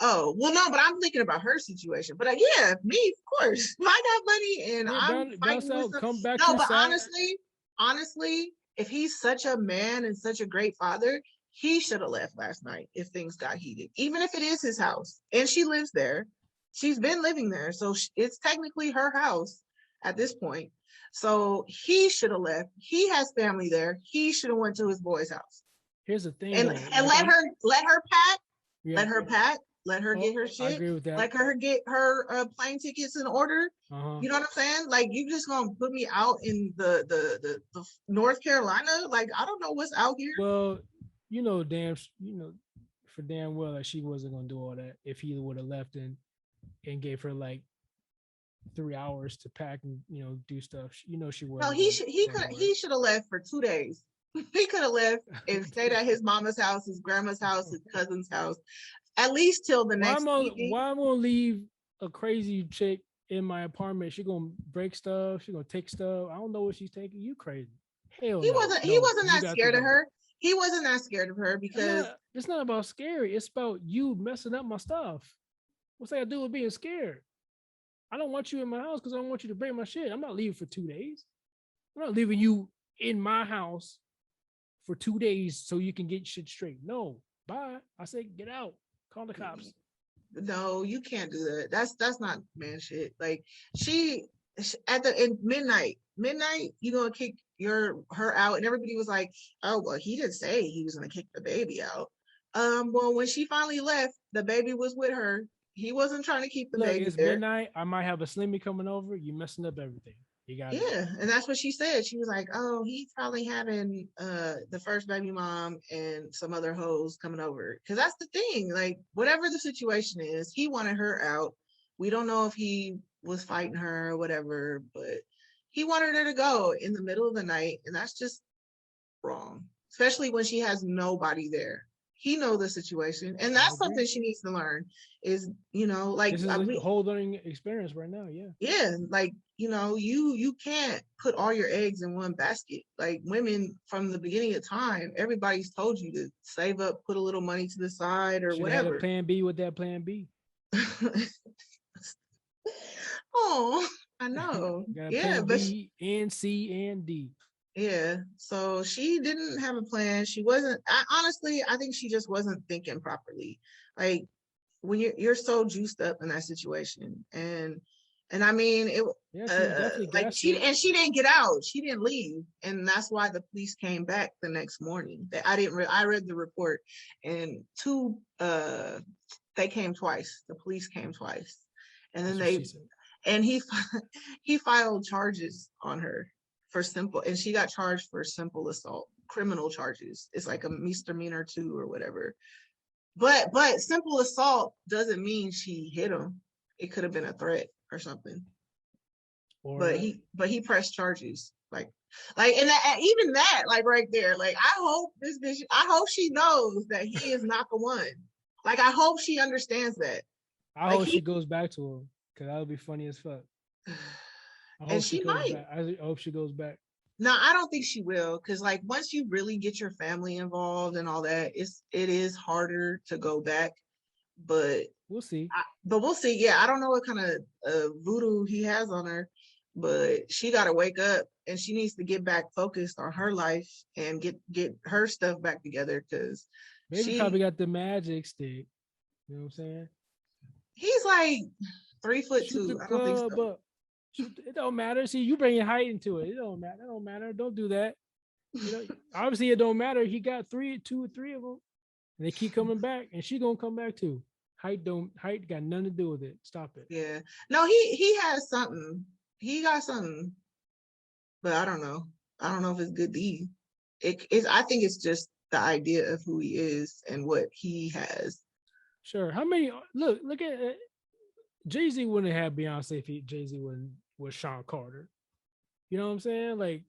Oh, well, no, but I'm thinking about her situation. But yeah, me, of course. If I got money and Yeah, I'm down fighting with south, come back no, to the but side. honestly, if he's such a man and such a great father, he should have left last night if things got heated. Even if it is his house and she lives there, she's been living there, so it's technically her house at this point. So he should have left. He has family there. He should have went to his boy's house Here's the thing, and though. let her pack. Yeah. Let her pack. Let her get her I shit. agree with that. Let her get her plane tickets in order. Uh-huh. You know what I'm saying? Like, you just gonna put me out in the North Carolina? Like, I don't know what's out here. Well, for damn well that she wasn't gonna do all that if he would have left and gave her like 3 hours to pack and do stuff. She was. No, he should have left for 2 days. He could have left and stayed at his mama's house, his grandma's house, his cousin's house, at least till the next evening. Why I'm gonna leave a crazy chick in my apartment? She gonna break stuff. She gonna take stuff. I don't know what she's taking. You crazy? Hell, he wasn't that scared of her. He wasn't that scared of her because it's not about scary. It's about you messing up my stuff. What's that got to do with being scared? I don't want you in my house because I don't want you to break my shit. I'm not leaving for 2 days. I'm not leaving you in my house for 2 days so you can get shit straight. No, bye. I say get out. Call the cops. No, you can't do that. That's not man shit. Like she in midnight, you gonna kick her out, and everybody was like, oh well, he didn't say he was gonna kick the baby out. Well, when she finally left, the baby was with her. He wasn't trying to keep the baby it's there. Midnight. I might have a slimmy coming over. You messing up everything. You got it. And that's what she said. She was like, oh, he's probably having the first baby mom and some other hoes coming over. Because that's the thing. Like, whatever the situation is, he wanted her out. We don't know if he was fighting her or whatever, but he wanted her to go in the middle of the night. And that's just wrong, especially when she has nobody there. He knows the situation. And that's something she needs to learn is, like, this is a whole learning experience right now. Yeah. Yeah. Like, you can't put all your eggs in one basket. Like, women from the beginning of time, everybody's told you to save up, put a little money to the side or whatever. Had a plan B with that plan B. Oh, I know. Yeah, but and C and D. Yeah, so she didn't have a plan. She wasn't. I think she just wasn't thinking properly. Like, when you're so juiced up in that situation, and I mean it. Like she didn't get out. She didn't leave, and that's why the police came back the next morning. I read the report, and they came twice. The police came twice, and then he filed charges on her. For simple, and she got charged for simple assault, criminal charges. It's like a misdemeanor 2 or whatever. But simple assault doesn't mean she hit him. It could have been a threat or something. But he pressed charges, like and even that, like right there, like I hope she knows that he is not the one. Like I hope she understands that. I hope she goes back to him because that would be funny as fuck. And she might. I hope she goes back. No, I don't think she will, because like once you really get your family involved and all that, it is harder to go back. But we'll see. Yeah, I don't know what kind of voodoo he has on her, but she got to wake up and she needs to get back focused on her life and get her stuff back together. Because she probably got the magic stick. You know what I'm saying? He's like 3'2". I don't think so. It don't matter. See, you bringing height into it. It don't matter. It don't matter. Don't do that. Obviously, it don't matter. He got 2 or 3 of them, and they keep coming back, and she gonna come back too. Height got nothing to do with it. Stop it. Yeah. No, he has something. He got something, but I don't know. I don't know if it's good deed. I think it's just the idea of who he is and what he has. Sure. How many? Look at it. Jay-Z wouldn't have Beyonce if Jay-Z was Sean Carter. You know what I'm saying? Like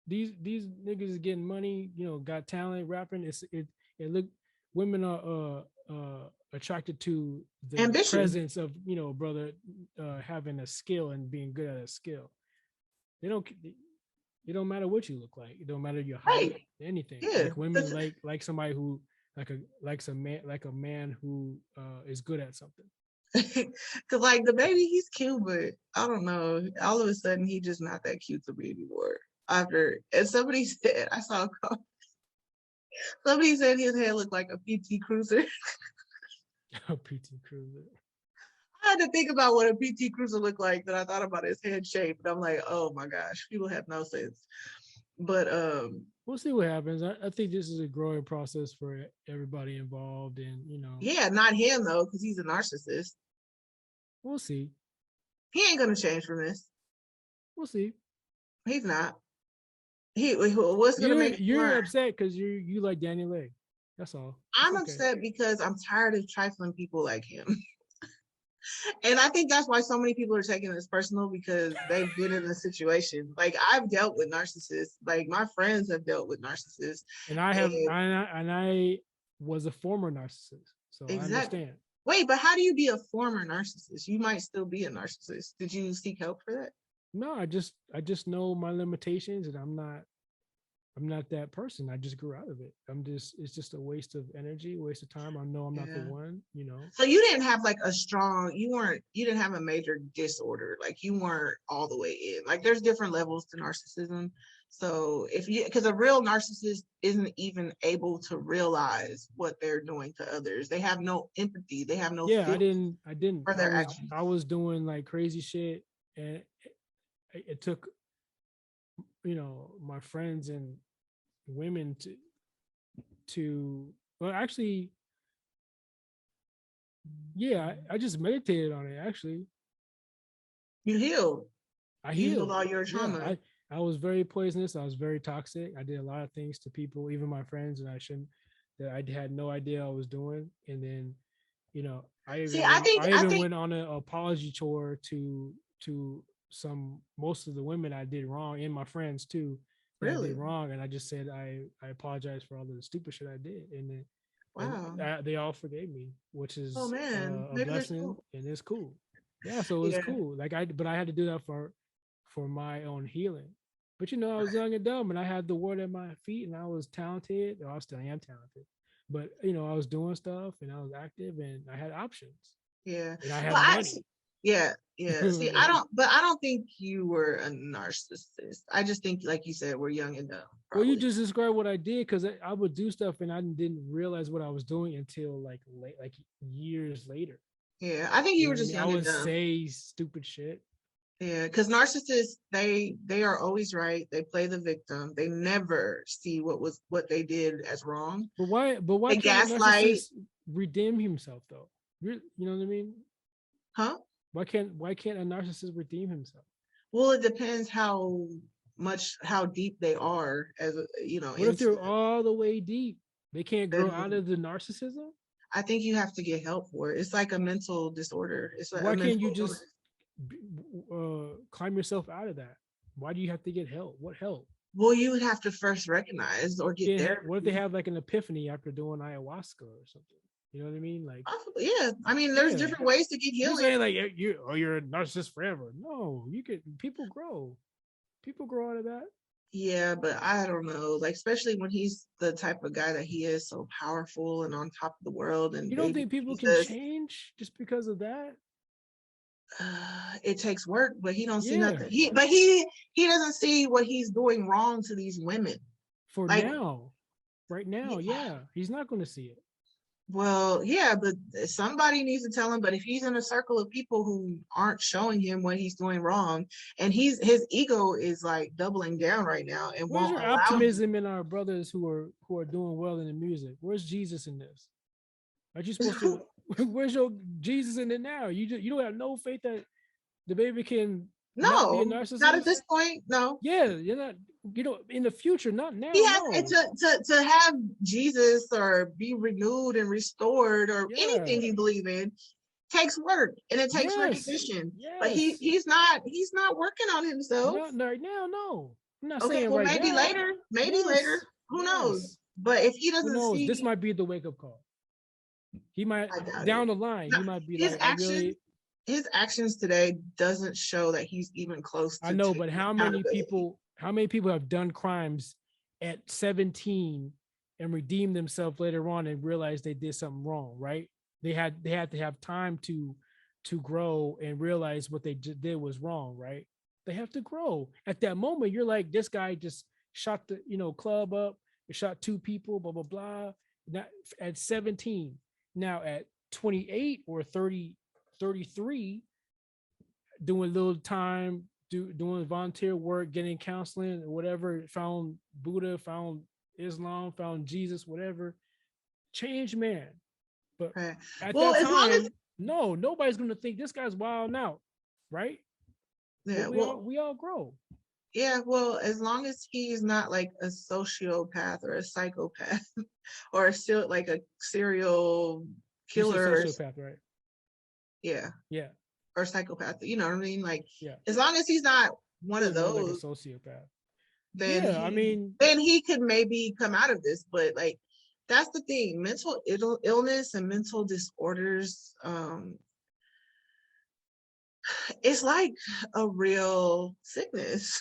these niggas is getting money, got talent, rapping. It look, women are attracted to the ambition. Presence of, brother having a skill and being good at a skill. they don't. It don't matter what you look like. It don't matter your Right. height, anything. Yeah. Like women like somebody who likes a man who is good at something. Cause like the baby, he's cute, but I don't know. All of a sudden, he just not that cute to me anymore. And somebody said, somebody said his head looked like a PT Cruiser. A PT Cruiser. I had to think about what a PT Cruiser looked like. Then I thought about his head shape, and I'm like, oh my gosh, people have no sense. But we'll see what happens. I think this is a growing process for everybody involved, and yeah, not him though, because he's a narcissist. We'll see. He ain't gonna change from this. We'll see. He's not. What's gonna make you're upset because you like Danileigh. That's all. I'm upset because I'm tired of trifling people like him. And I think that's why so many people are taking this personal, because they've been in a situation. Like, I've dealt with narcissists. Like, my friends have dealt with narcissists. And I was a former narcissist. So exactly. I understand. Wait, but how do you be a former narcissist? You might still be a narcissist. Did you seek help for that? No, I just know my limitations, and I'm not that person. I just grew out of it. It's just a waste of energy, waste of time. I know I'm not the one, So you didn't have like you didn't have a major disorder. Like, you weren't all the way in. Like, there's different levels to narcissism. So because a real narcissist isn't even able to realize what they're doing to others. They have no empathy. They have no. Yeah, I didn't. For their actions. I was doing like crazy shit, and it took, my friends and women to well, actually, yeah, I just meditated on it. Actually, you healed. I healed all your trauma. Yeah, I was very poisonous. I was very toxic. I did a lot of things to people, even my friends, and I had no idea I was doing. And then, I even went on an apology tour to most of the women I did wrong, and my friends too. Really? I did wrong, and I just said I apologize for all of the stupid shit I did, and then they all forgave me, which is a blessing, cool. And it's cool. Yeah, so it was cool. But I had to do that for my own healing. But I was young and dumb, and I had the world at my feet, and I was talented. Or I still am talented, but I was doing stuff, and I was active, and I had options. Yeah, and I had money. Yeah. See, I don't think you were a narcissist. I just think, like you said, we're young and dumb. Probably. Well, you just described what I did, because I would do stuff and I didn't realize what I was doing until like years later. Yeah, I think you were just young and dumb. I would say stupid shit. Yeah, because narcissists, they are always right. They play the victim. They never see what they did as wrong. But why they gaslight? Redeem himself though. You know what I mean? Huh? Why can't a narcissist redeem himself? Well, it depends how deep they are, What if they're all the way deep? They can't grow out of the narcissism? I think you have to get help for it. It's like a mental disorder. Why can't you just climb yourself out of that? Why do you have to get help? What help? Well, you would have to first recognize or get there. What if they have like an epiphany after doing ayahuasca or something? You know what I mean? Like, yeah. I mean, there's different ways to get healing. You're saying like you're a narcissist forever. No, people grow out of that. Yeah, but I don't know. Like, especially when he's the type of guy that he is, so powerful and on top of the world. And you don't think people can change just because of that? It takes work, but he don't see nothing. He doesn't see what he's doing wrong to these women. Right now, he's not going to see it. Well, yeah, but somebody needs to tell him. But if he's in a circle of people who aren't showing him what he's doing wrong, and his ego is like doubling down right now, and where's your optimism in our brothers who are doing well in the music? Where's Jesus in this? Are you supposed to? Where's your Jesus in it now? You don't have no faith that the baby can not be a narcissist? Not at this point. No. Yeah, you're not. In the future, not now. He has to have Jesus or be renewed and restored or anything he believes in takes work, and it takes recognition. Yes. But he's not working on himself. Not right now. No, I'm not saying right now. Okay, well, maybe later. Who knows? But if he doesn't see, this might be the wake up call. He might down the line. He might be his actions. his actions today doesn't show that he's even close to I know, but taking how many accountability. people have done crimes at 17 and redeemed themselves later on and realized they did something wrong, right? They had to have time to grow and realize what they did was wrong, right? They have to grow. At that moment, you're like, this guy just shot the club up, he shot two people, blah blah blah. Not at 17. Now at 28 or 30, 33, doing little time, doing volunteer work, getting counseling or whatever, found Buddha, found Islam, found Jesus, whatever. Changed man. But Right. at Well, that as long as time, no, nobody's gonna think this guy's wild out, right? But yeah, we all grow. yeah, well, as long as he's not like a sociopath or a psychopath or still like a serial You said killer, sociopath, right? yeah, Yeah, or psychopath, you know what I mean? Like, yeah. as long as he's not one of Feels more like a those, sociopath. then Yeah, I mean, he could maybe come out of this. But like, that's the thing, mental illness and mental disorders, it's like a real sickness.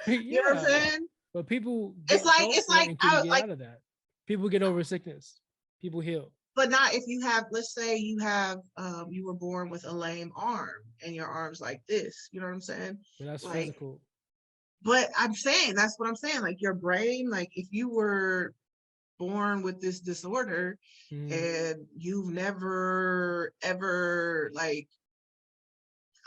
You know what I'm yeah. saying? But people It's get like help until you get like, out of that. People get over sickness. People heal. but not if you have, let's say you have, you were born with a lame arm and your arm's like this. You know what I'm saying? But that's Like, physical. but I'm saying, that's what I'm saying. Like, your brain, like if you were born with this disorder and you've never ever, like,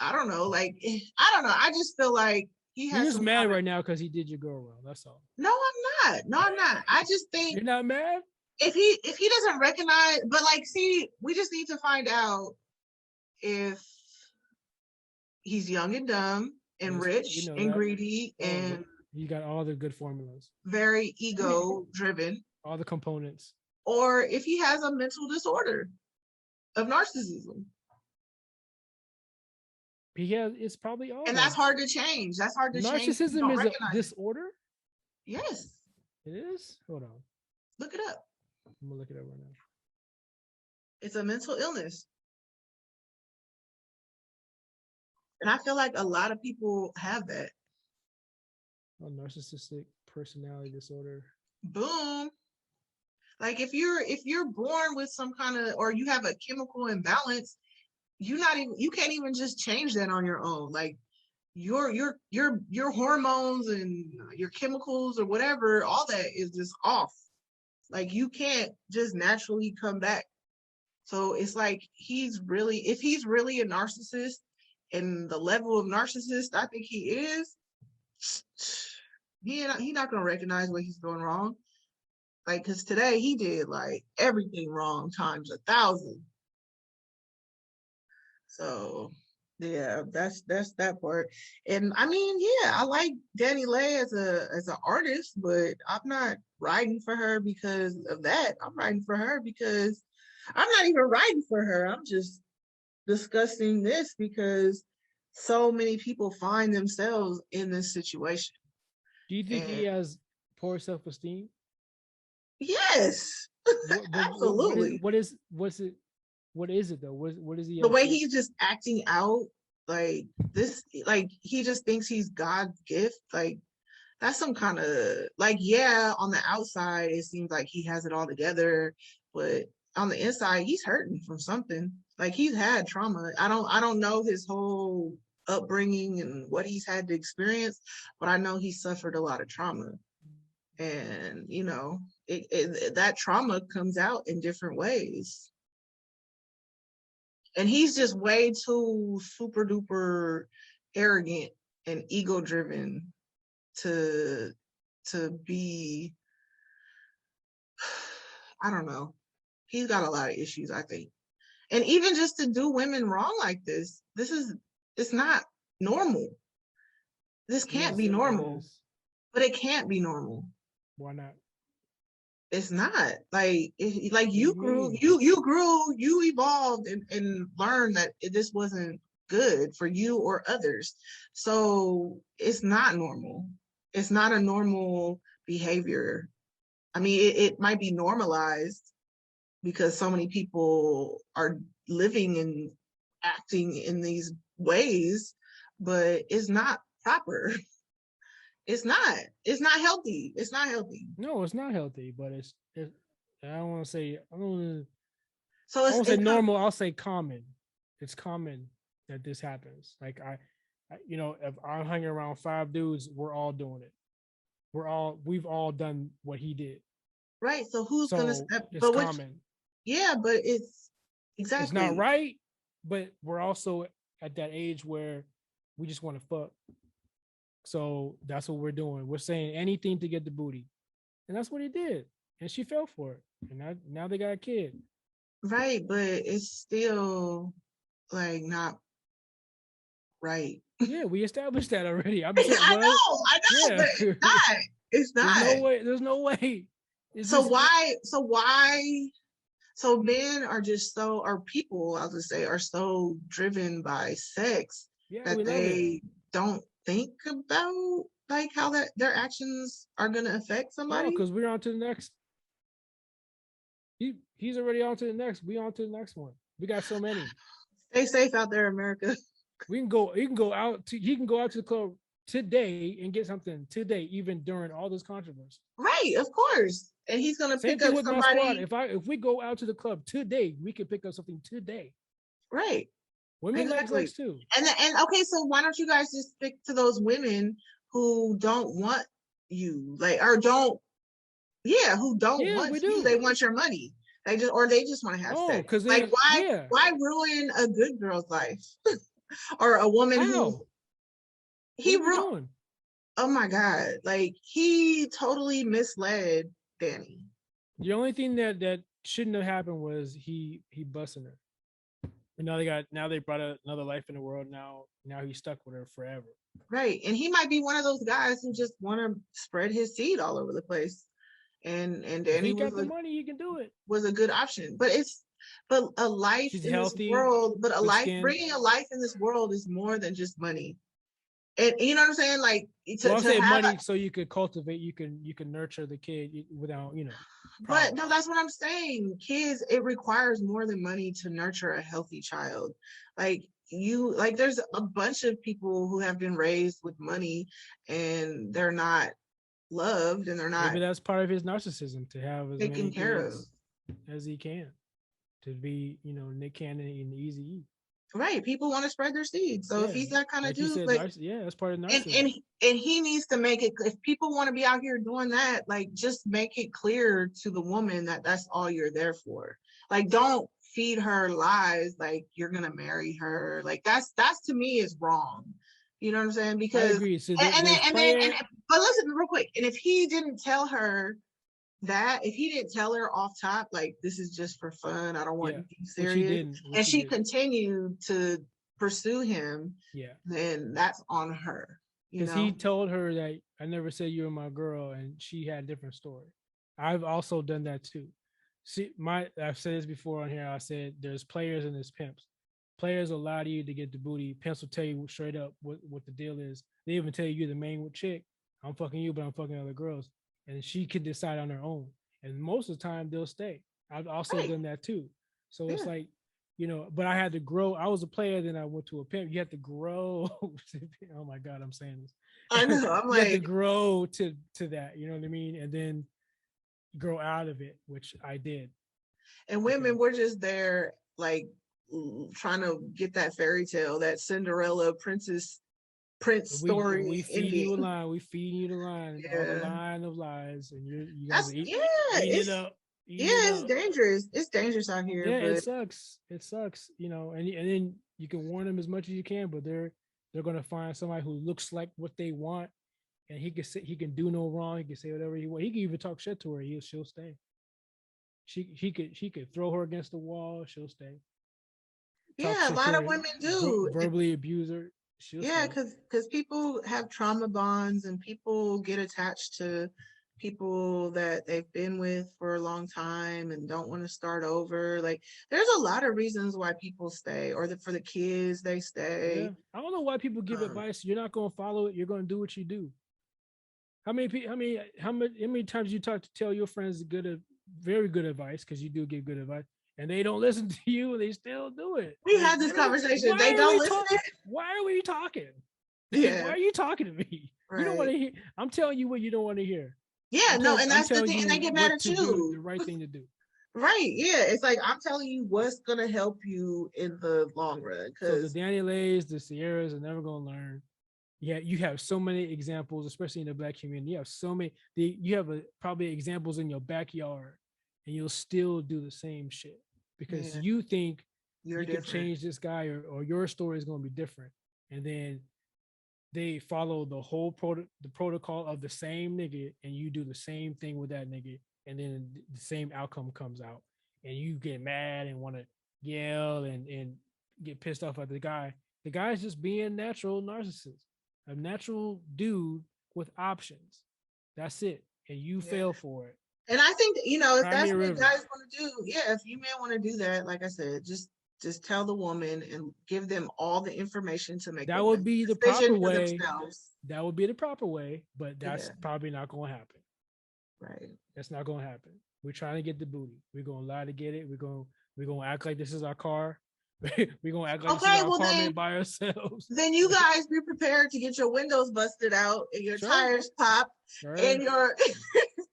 I don't know, like, I don't know. I just feel like he You're has just some mad kind of, right now because he did your girl wrong. That's all. no, I'm not. No, I'm not. I just think You're not mad? if he doesn't recognize, but like, see, we just need to find out if he's young and dumb and rich and that. greedy and You got all the good formulas, very ego driven, all the components. or if he has a mental disorder of narcissism. It's probably all. And that's hard to change. That's hard to change. Narcissism is a disorder. Yes. It is. Hold on. Look it up. I'm gonna look it up right now. It's a mental illness. And I feel like a lot of people have that. Oh, narcissistic personality disorder. Boom. Like, if you're born with some kind of, or you have a chemical imbalance, you can't even just change that on your own. Like, your hormones and your chemicals or whatever, all that is just off. Like, you can't just naturally come back. So it's like, if he's really a narcissist, and the level of narcissist I think he is, he not gonna recognize what he's doing wrong. Like, because today he did like everything wrong times 1,000. So yeah, that's that part. And I mean, yeah, I like Danileigh as an artist, but I'm not writing for her because of that. I'm writing for her because I'm not even writing for her. I'm just discussing this because so many people find themselves in this situation. Do you think he has poor self-esteem? Yes. Absolutely. What is it though? What is he? The way he's just acting out like this, like he just thinks he's God's gift. Like, that's some kind of, like, yeah, on the outside it seems like he has it all together, but on the inside he's hurting from something. Like, he's had trauma. I don't know his whole upbringing and what he's had to experience, but I know he suffered a lot of trauma. And that trauma comes out in different ways. And he's just way too super duper arrogant and ego driven to be, I don't know. He's got a lot of issues, I think. And even just to do women wrong like this, it's not normal. This can't be normal. But it can't be normal. Why not? It's not. Like, you grew, you evolved and learned that this wasn't good for you or others. So it's not normal. It's not a normal behavior. I mean, it might be normalized because so many people are living in acting in these ways, but it's not proper. It's not. It's not healthy. It's not healthy. No, it's not healthy, but it's I don't want to say So I won't say normal. I'll say common. It's common that this happens. Like if I'm hanging around 5 dudes, we're all doing it. We've all done what he did. right. So who's gonna So step? it's But common. yeah, but it's exactly. It's not right, but we're also at that age where we just want to fuck. So that's what we're doing. We're saying anything to get the booty, and that's what he did. And she fell for it. And now they got a kid. Right, but it's still like not right. Yeah, we established that already. I'm saying, I know, yeah. but it's not. It's not. There's no way. So why? So men are just so, or people, I'll just say, are so driven by sex that they don't think about like how their actions are gonna affect somebody. Because we're on to the next. He's already on to the next. We on to the next one. We got so many. Stay safe out there, America. We can go. He can go out to the club today and get something today, even during all this controversy. Right, of course. And he's gonna pick up somebody. My squad. If we go out to the club today, we can pick up something today. Right. Women like sex too. And okay, so why don't you guys just stick to those women who don't want you, like, or don't, who don't want you? They want your money. They just want to have sex. Because like, why ruin a good girl's life or a woman who he ruined? Oh my God! Like, he totally misled Danny. The only thing that shouldn't have happened was he busting her. And now they brought another life in the world. Now he's stuck with her forever. Right, and he might be one of those guys who just want to spread his seed all over the place. And Danny, he got the money, he can do it. Was a good option, but a life in this world, but bringing a life in this world is more than just money. And you know what I'm saying? Like, to have money so you could cultivate, you can nurture the kid without, But no, that's what I'm saying. Kids, it requires more than money to nurture a healthy child. There's a bunch of people who have been raised with money and they're not loved, and they're not. Maybe that's part of his narcissism, to have as taken care of as he can, to be, Nick Cannon and Easy E. Right, people want to spread their seed. So if he's that kind of dude, that's part of narcissism. And he needs to make it. If people want to be out here doing that, like, just make it clear to the woman that that's all you're there for. Like, don't feed her lies. Like, you're gonna marry her. Like, that's to me is wrong. You know what I'm saying? Because I agree. So but listen real quick. And if he didn't tell her that, if he didn't tell her off top, like, this is just for fun, I don't want you to be serious, and she continued to pursue him, then that's on her. Because he told her that I never said you were my girl, and she had a different story. I've also done that too. See, I've said this before on here. I said there's players and there's pimps. Players will lie to you to get the booty. Pimps will tell you straight up what the deal is. They even tell you you're the main chick. I'm fucking you, but I'm fucking other girls. And she can decide on her own. And most of the time they'll stay. I've also done that too. So it's like, but I had to grow. I was a player, then I went to a pimp. You have to grow. Oh my God, I'm saying this. I know. I'm you have to grow to that, you know what I mean? And then grow out of it, which I did. And women, we're just there, like, trying to get that fairy tale, that Cinderella prince story. We feed you a line. We feed you the line. All the line of lies, and you guys eat it up. It's dangerous. It's dangerous out here. Yeah, it sucks. It sucks. And then you can warn them as much as you can, but they're gonna find somebody who looks like what they want, and he can do no wrong. He can say whatever he wants. He can even talk shit to her. She'll stay. He could throw her against the wall. She'll stay. Yeah, a lot of women do verbally abuse her. Because people have trauma bonds, and people get attached to people that they've been with for a long time and don't want to start over. Like, there's a lot of reasons why people stay, or for the kids they stay. Yeah. I don't know why people give advice. You're not going to follow it. You're going to do what you do. How many times you tell your friends very good advice, because you do give good advice, and they don't listen to you, and they still do it. We had this conversation. They don't listen. Why are we talking? Yeah. Why are you talking to me? Right. You don't want to hear. I'm telling you what you don't want to hear. Yeah, no, and that's the thing. And they get mad at you. The right thing to do. Right. Yeah. It's like, I'm telling you what's gonna help you in the long run. So the Danileighs, the Sierras are never gonna learn. Yeah, you have so many examples, especially in the Black community. You have so many. You have probably examples in your backyard, and you'll still do the same shit because you think you can change this guy, or your story is going to be different, and then they follow the whole protocol of the same nigga, and you do the same thing with that nigga, and then the same outcome comes out, and you get mad and want to yell and get pissed off at the guy. The guy's just being natural narcissist. A natural dude with options. That's it. And you fail for it. And I think, if that's what guys want to do, if you men want to do that, like I said, just tell the woman and give them all the information to make that would be the proper way. That would be the proper way, but that's probably not going to happen. Right. That's not going to happen. We're trying to get the booty. We're going to lie to get it. We're going to act like this is our car. We're gonna act like this is our apartment by ourselves. Then you guys be prepared to get your windows busted out and your tires popped and your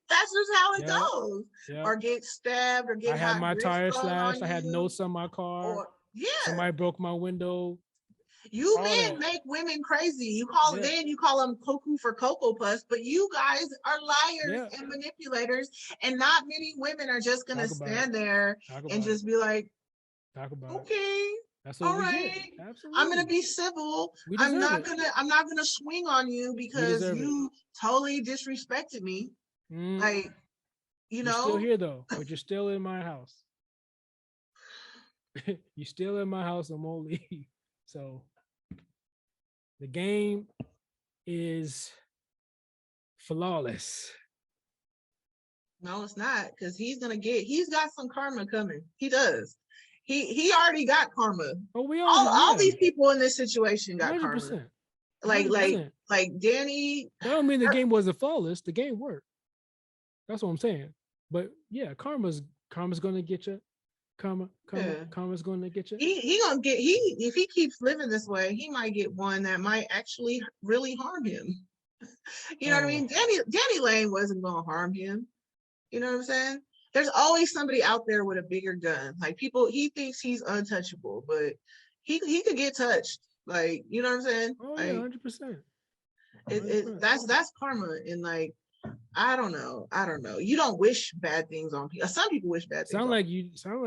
that's just how it goes. Or get stabbed or get I had my tires slashed. I had notes on my car. Somebody broke my window. You men make women crazy. You call them cuckoo for Cocoa Puffs, but you guys are liars and manipulators, and not many women are just gonna stand there and just be like, talk about okay. That's what all right. I'm gonna be civil. I'm not gonna swing on you because you totally disrespected me. Like, you're still here though, but you're still in my house. You're still in my house. I'm gonna leave. So the game is flawless. No, it's not, because he's got some karma coming. He does. He already got karma. Oh, all these people in this situation got 100%. Karma. 100%. Like Danny. That don't mean the game wasn't flawless. The game worked. That's what I'm saying. But yeah, karma's gonna get you. Karma's gonna get you. He gonna get if he keeps living this way, he might get one that might actually really harm him. You know what I mean? Danileigh wasn't gonna harm him. You know what I'm saying? There's always somebody out there with a bigger gun. Like, he thinks he's untouchable, but he could get touched. Like, you know what I'm saying? Oh, yeah, 100%. That's karma. And like, I don't know. You don't wish bad things on people. Some people wish bad things. Sound like you do. Sound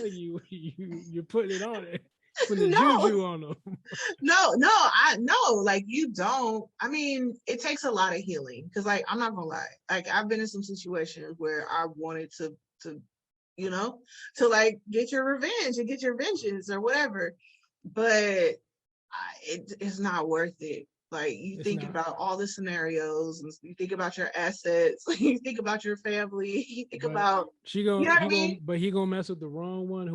like you're putting it on it. Putting the juju on them. No, like, you don't. I mean, it takes a lot of healing, because like, I'm not gonna lie, like, I've been in some situations where I wanted to like get your revenge and get your vengeance or whatever, but it's not worth it. Like, you think about all the scenarios, and you think about your assets, you think about your family, you think about but he gonna mess with the wrong one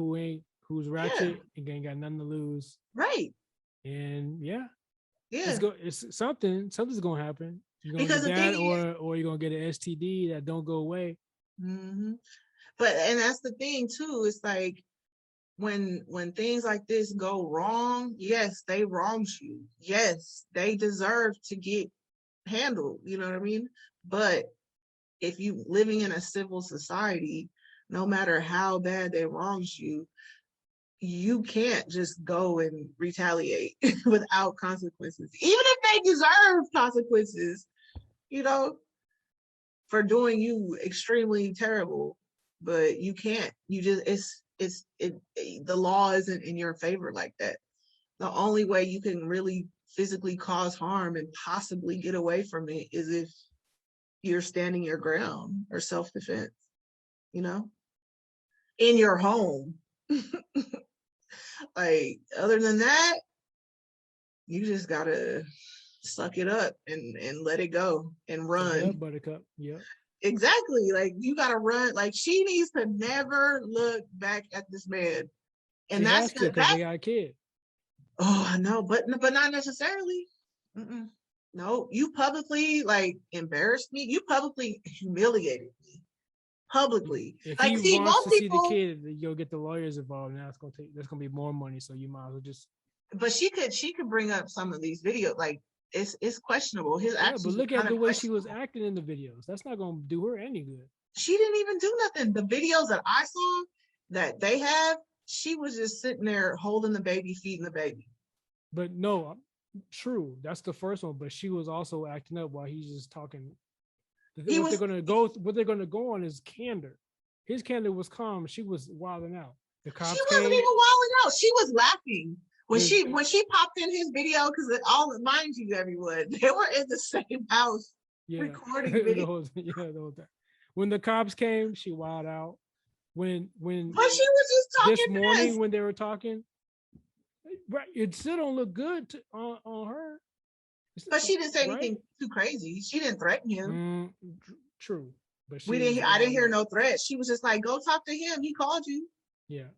who's ratchet and ain't got nothing to lose. Right. And it's something's gonna happen. You're gonna because get that, or you're gonna get an STD that don't go away. Mm-hmm. And that's the thing too. It's like, when things like this go wrong, yes, they wronged you. Yes, they deserve to get handled. You know what I mean? But if you living in a civil society, no matter how bad they wronged you, you can't just go and retaliate without consequences, even if they deserve consequences, for doing you extremely terrible. But you can't. You just the law isn't in your favor like that. The only way you can really physically cause harm and possibly get away from it is if you're standing your ground or self-defense, in your home. Like, other than that, you just gotta suck it up and let it go and run. Yeah, buttercup. Yeah. Exactly. Like, you gotta run. Like, she needs to never look back at this man. And that's because they got a kid. Oh, I know, but not necessarily. Mm-mm. No, you publicly, like, embarrassed me. You publicly humiliated me. publicly. If Like, he see, wants most to see the people, kid, you'll get the lawyers involved. Now that's gonna be more money. So you might as well just. but she could bring up some of these videos. Like, it's questionable. His Yeah, but actions are look at kind the of way she was questionable. acting in the videos. That's not gonna do her any good. She didn't even do nothing. The videos that I saw that they have, she was just sitting there holding the baby, feeding the baby. But no, true. That's the first one. But she was also acting up while he's just talking. He What was they're gonna go on is candor. His candor was calm. She was wilding out. The She cops wasn't came. even wilding out. She was laughing when When- she popped in his video, because all mind you, everyone, they were in the same house Yeah, recording the video. whole time. When the cops came, she wilded out. When But she was just talking this morning mess. when they were talking, right? It still don't look good on her. But she didn't say right? anything too crazy. She didn't threaten him. True, but I didn't hear no threats. She was just like, "Go talk to him. He called you." Yeah,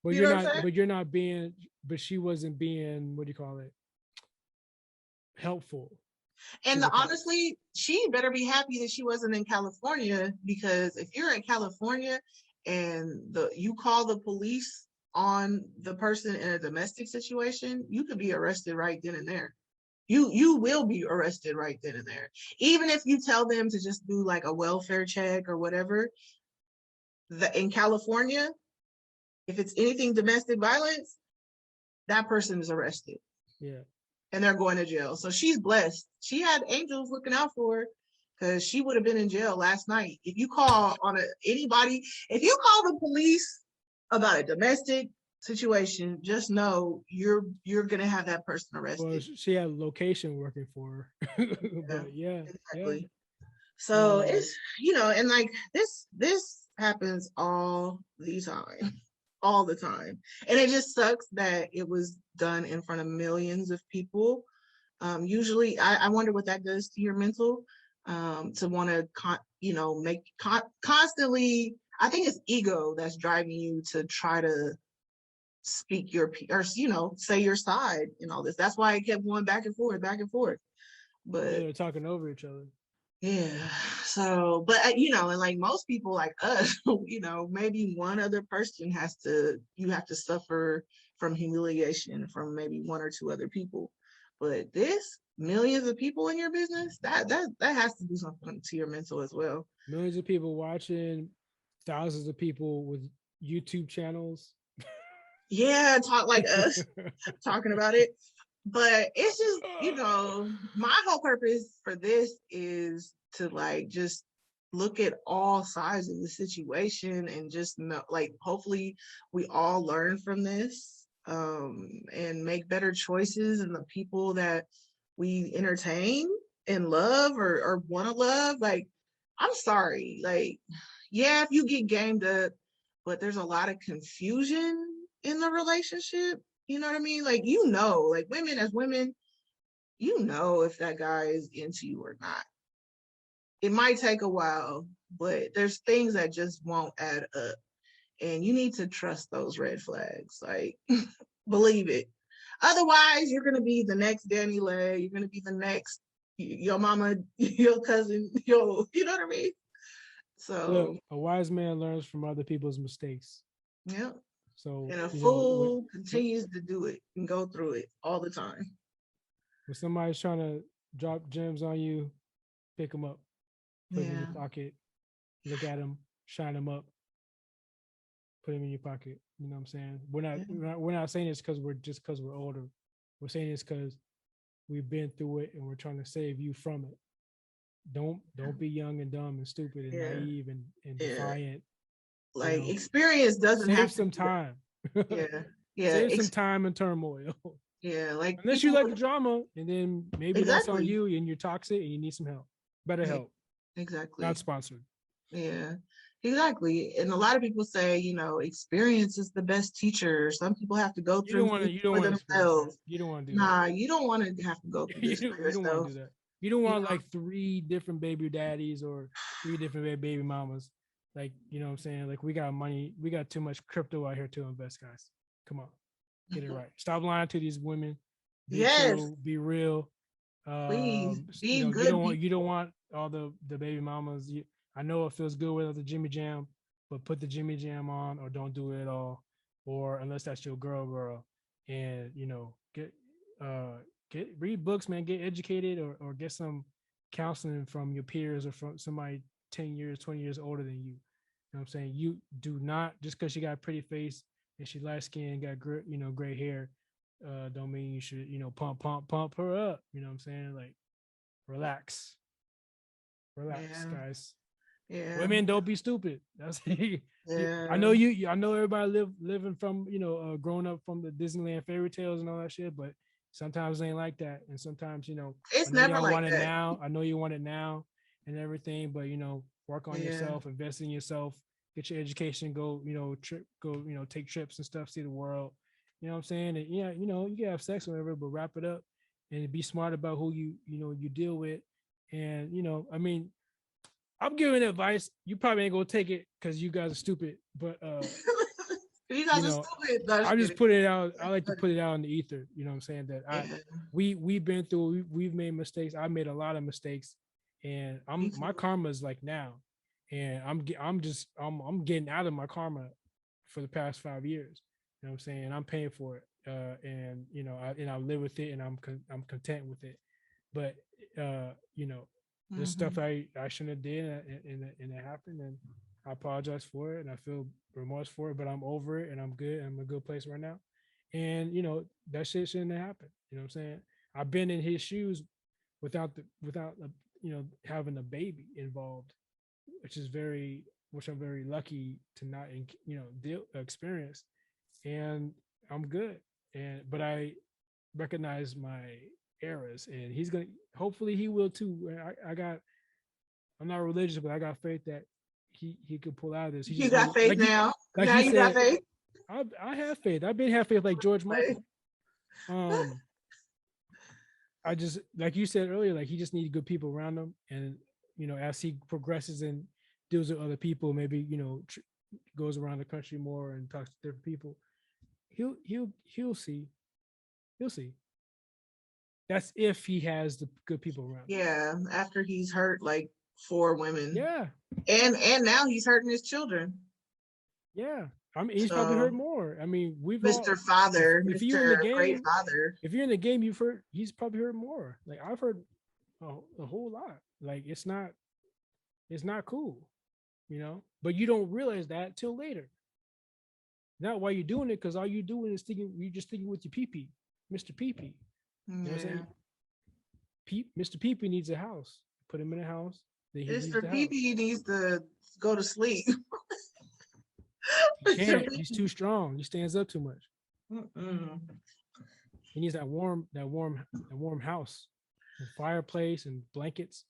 but You know what I'm saying? you're not being. But she wasn't being. What do you call it? Helpful. And honestly, she better be happy that she wasn't in California, because if you're in California and you call the police on the person in a domestic situation, you could be arrested right then and there. You will be arrested right then and there. Even if you tell them to just do like a welfare check or whatever, in California, if it's anything domestic violence, that person is arrested. Yeah. And they're going to jail. So she's blessed. She had angels looking out for her, because she would have been in jail last night. If you call if you call the police about a domestic situation, just know you're gonna have that person arrested. Well, she had location working for her. But yeah, exactly. Yeah. So it's, and like this happens all the time. All the time. And it just sucks that it was done in front of millions of people. Usually, I wonder what that does to your mental, to want to, constantly, I think it's ego that's driving you to try to speak or say your side and all this. That's why it kept going back and forth. But they're talking over each other. Yeah. So, but and like most people like us, maybe one other person you have to suffer from humiliation from maybe one or two other people. But this millions of people in your business, that has to do something to your mental as well. Millions of people watching, thousands of people with YouTube channels. Yeah, talk like us talking about it. But it's just, my whole purpose for this is to like just look at all sides of the situation and just know, like, hopefully we all learn from this, and make better choices in the people that we entertain and love or want to love. Like, I'm sorry, like, yeah, if you get gamed up, but there's a lot of confusion in the relationship. You know what I mean? Like, like women as women, if that guy is into you or not. It might take a while, but there's things that just won't add up. And you need to trust those red flags. Like, believe it. Otherwise, you're going to be the next Danileigh. You're going to be the next, your mama, your cousin, you know what I mean? So, look, a wise man learns from other people's mistakes. Yeah. So, and a fool continues to do it and go through it all the time. When somebody's trying to drop gems on you, pick them up, put them in your pocket, look at them, shine them up, put them in your pocket. You know what I'm saying? We're not saying this because we're older. We're saying this because we've been through it and we're trying to save you from it. Don't be young and dumb and stupid and naive and defiant. Like, experience doesn't have some time. Save some time and turmoil. Yeah, like, unless you like the drama, and then maybe that's on you and you're toxic and you need some help. Better help. Exactly. Not sponsored. Yeah, exactly. And a lot of people say, experience is the best teacher. Some people have to go through for themselves. You don't want to do that. You don't want to have to go through this for yourself. You don't want to do that. You don't want like 3 different baby daddies or 3 different baby mamas. Like, you know what I'm saying? Like, we got money. We got too much crypto out here to invest, guys. Come on. Get it right. Stop lying to these women. Be true, be real. Please be good. You don't want all the baby mamas. I know it feels good without the Jimmy Jam, but put the Jimmy Jam on or don't do it at all, or unless that's your girl, and get read books, man, get educated or get some counseling from your peers or from somebody 10 years, 20 years older than you. You know what I'm saying? You do not, just because she got a pretty face and she light skin, got gray hair, don't mean you should, pump her up. You know what I'm saying? Like, relax, Yeah. guys. Yeah. Women, don't be stupid. That's Yeah. I know everybody living from growing up from the Disneyland fairy tales and all that shit, but sometimes it ain't like that, and sometimes I It's know never y'all like want it that. now. I know you want it now and everything, but work on Yeah. yourself, invest in yourself, get your education, go take trips and stuff, see the world. You know what I'm saying? And yeah, you can have sex or whatever, but wrap it up and be smart about who you deal with. And I mean, I'm giving advice. You probably ain't gonna take it because you guys are stupid. But You guys are stupid. No, I'm just putting it out. I like to put it out in the ether. You know what I'm saying? That we've been through. We've made mistakes. I made a lot of mistakes, and my karma is like now, and I'm getting out of my karma for the past 5 years. You know what I'm saying? I'm paying for it, and I live with it, and I'm content with it. But there's stuff I shouldn't have did, and it happened, and I apologize for it, and I feel remorse for it, but I'm over it, and I'm good. I'm in a good place right now, and that shit shouldn't have happened. You know what I'm saying? I've been in his shoes without having a baby involved, which I'm very lucky to not experience, and I'm good. But I recognize my errors, and he's gonna, hopefully he will too. I'm not religious, but I got faith that he could pull out of this. You got faith now. Now you got faith. I have faith. I've been have faith like George Michael. I just, like you said earlier, like he just needs good people around him, and as he progresses and deals with other people, maybe goes around the country more and talks to different people. He'll see. That's if he has the good people around. Yeah, after he's hurt like 4 women. Yeah. And now he's hurting his children. Yeah. I mean, he's probably hurt more. I mean, Mr. Father, if you're in the game, great father. If you're in the game, he's probably hurt more. Like I've heard a whole lot. Like it's not cool, but you don't realize that till later. Not while you're doing it, because all you're doing is you're just thinking with your pee-pee, Mr. Pee-pee. You know what I'm saying? Mr. Pee-pee needs a house. Put him in a house. Mr. Pee-pee needs to go to sleep. He can't. He's too strong. He stands up too much. He needs that warm house, and fireplace, and blankets,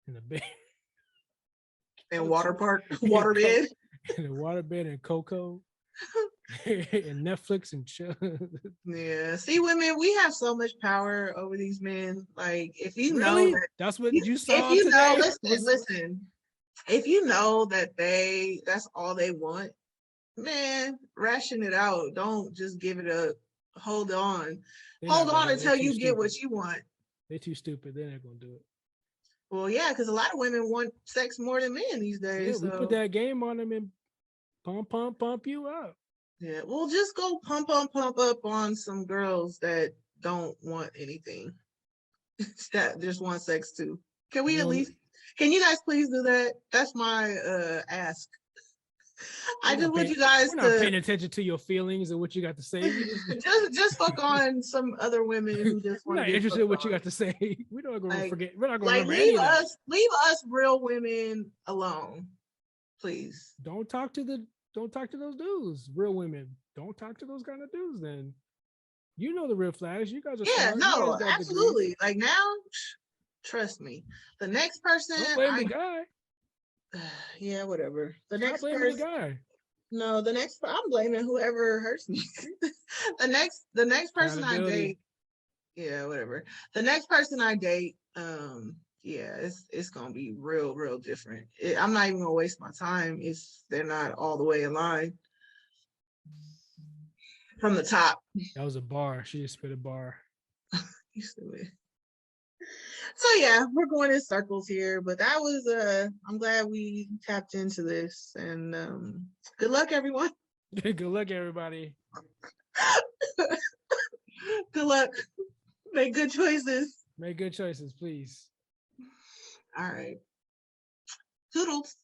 and a bed, and water bed, and a water bed, and cocoa, and Netflix and chill. Yeah. See, women, we have so much power over these men. Like, if you really? know that's what you saw. If you today? listen. If you know that that's all they want, man, ration it out. Don't just give it up. Hold on. Hold on until you get what you want. They're too stupid. They're not gonna do it. Well, yeah, because a lot of women want sex more than men these days. Yeah, we put that game on them and pump you up. Yeah, well, just go pump up on some girls that don't want anything. That just want sex too. Can we can you guys please do that? That's my ask. I just want you guys to not paying attention to your feelings and what you got to say. just fuck on some other women who just want to. We're not interested in what you got to say. We're not going to forget. We're not going to remember leave us real women alone, please. Don't talk to those dudes. Real women. Don't talk to those kind of dudes. Then you know the red flags. You guys are smart. No, absolutely. Like now, trust me. The next person. Don't blame the guy. Yeah, whatever. The next person. The guy. No, I'm blaming whoever hurts me. the next person I date. Yeah, whatever. The next person I date, yeah, it's gonna be real different. I'm not even gonna waste my time if they're not all the way aligned from the top. That was a bar. She just spit a bar. You stupid. So yeah, we're going in circles here, but that was I'm glad we tapped into this, and good luck everyone. Good luck, everybody. Good luck. Make good choices. Make good choices, please. All right. Toodles.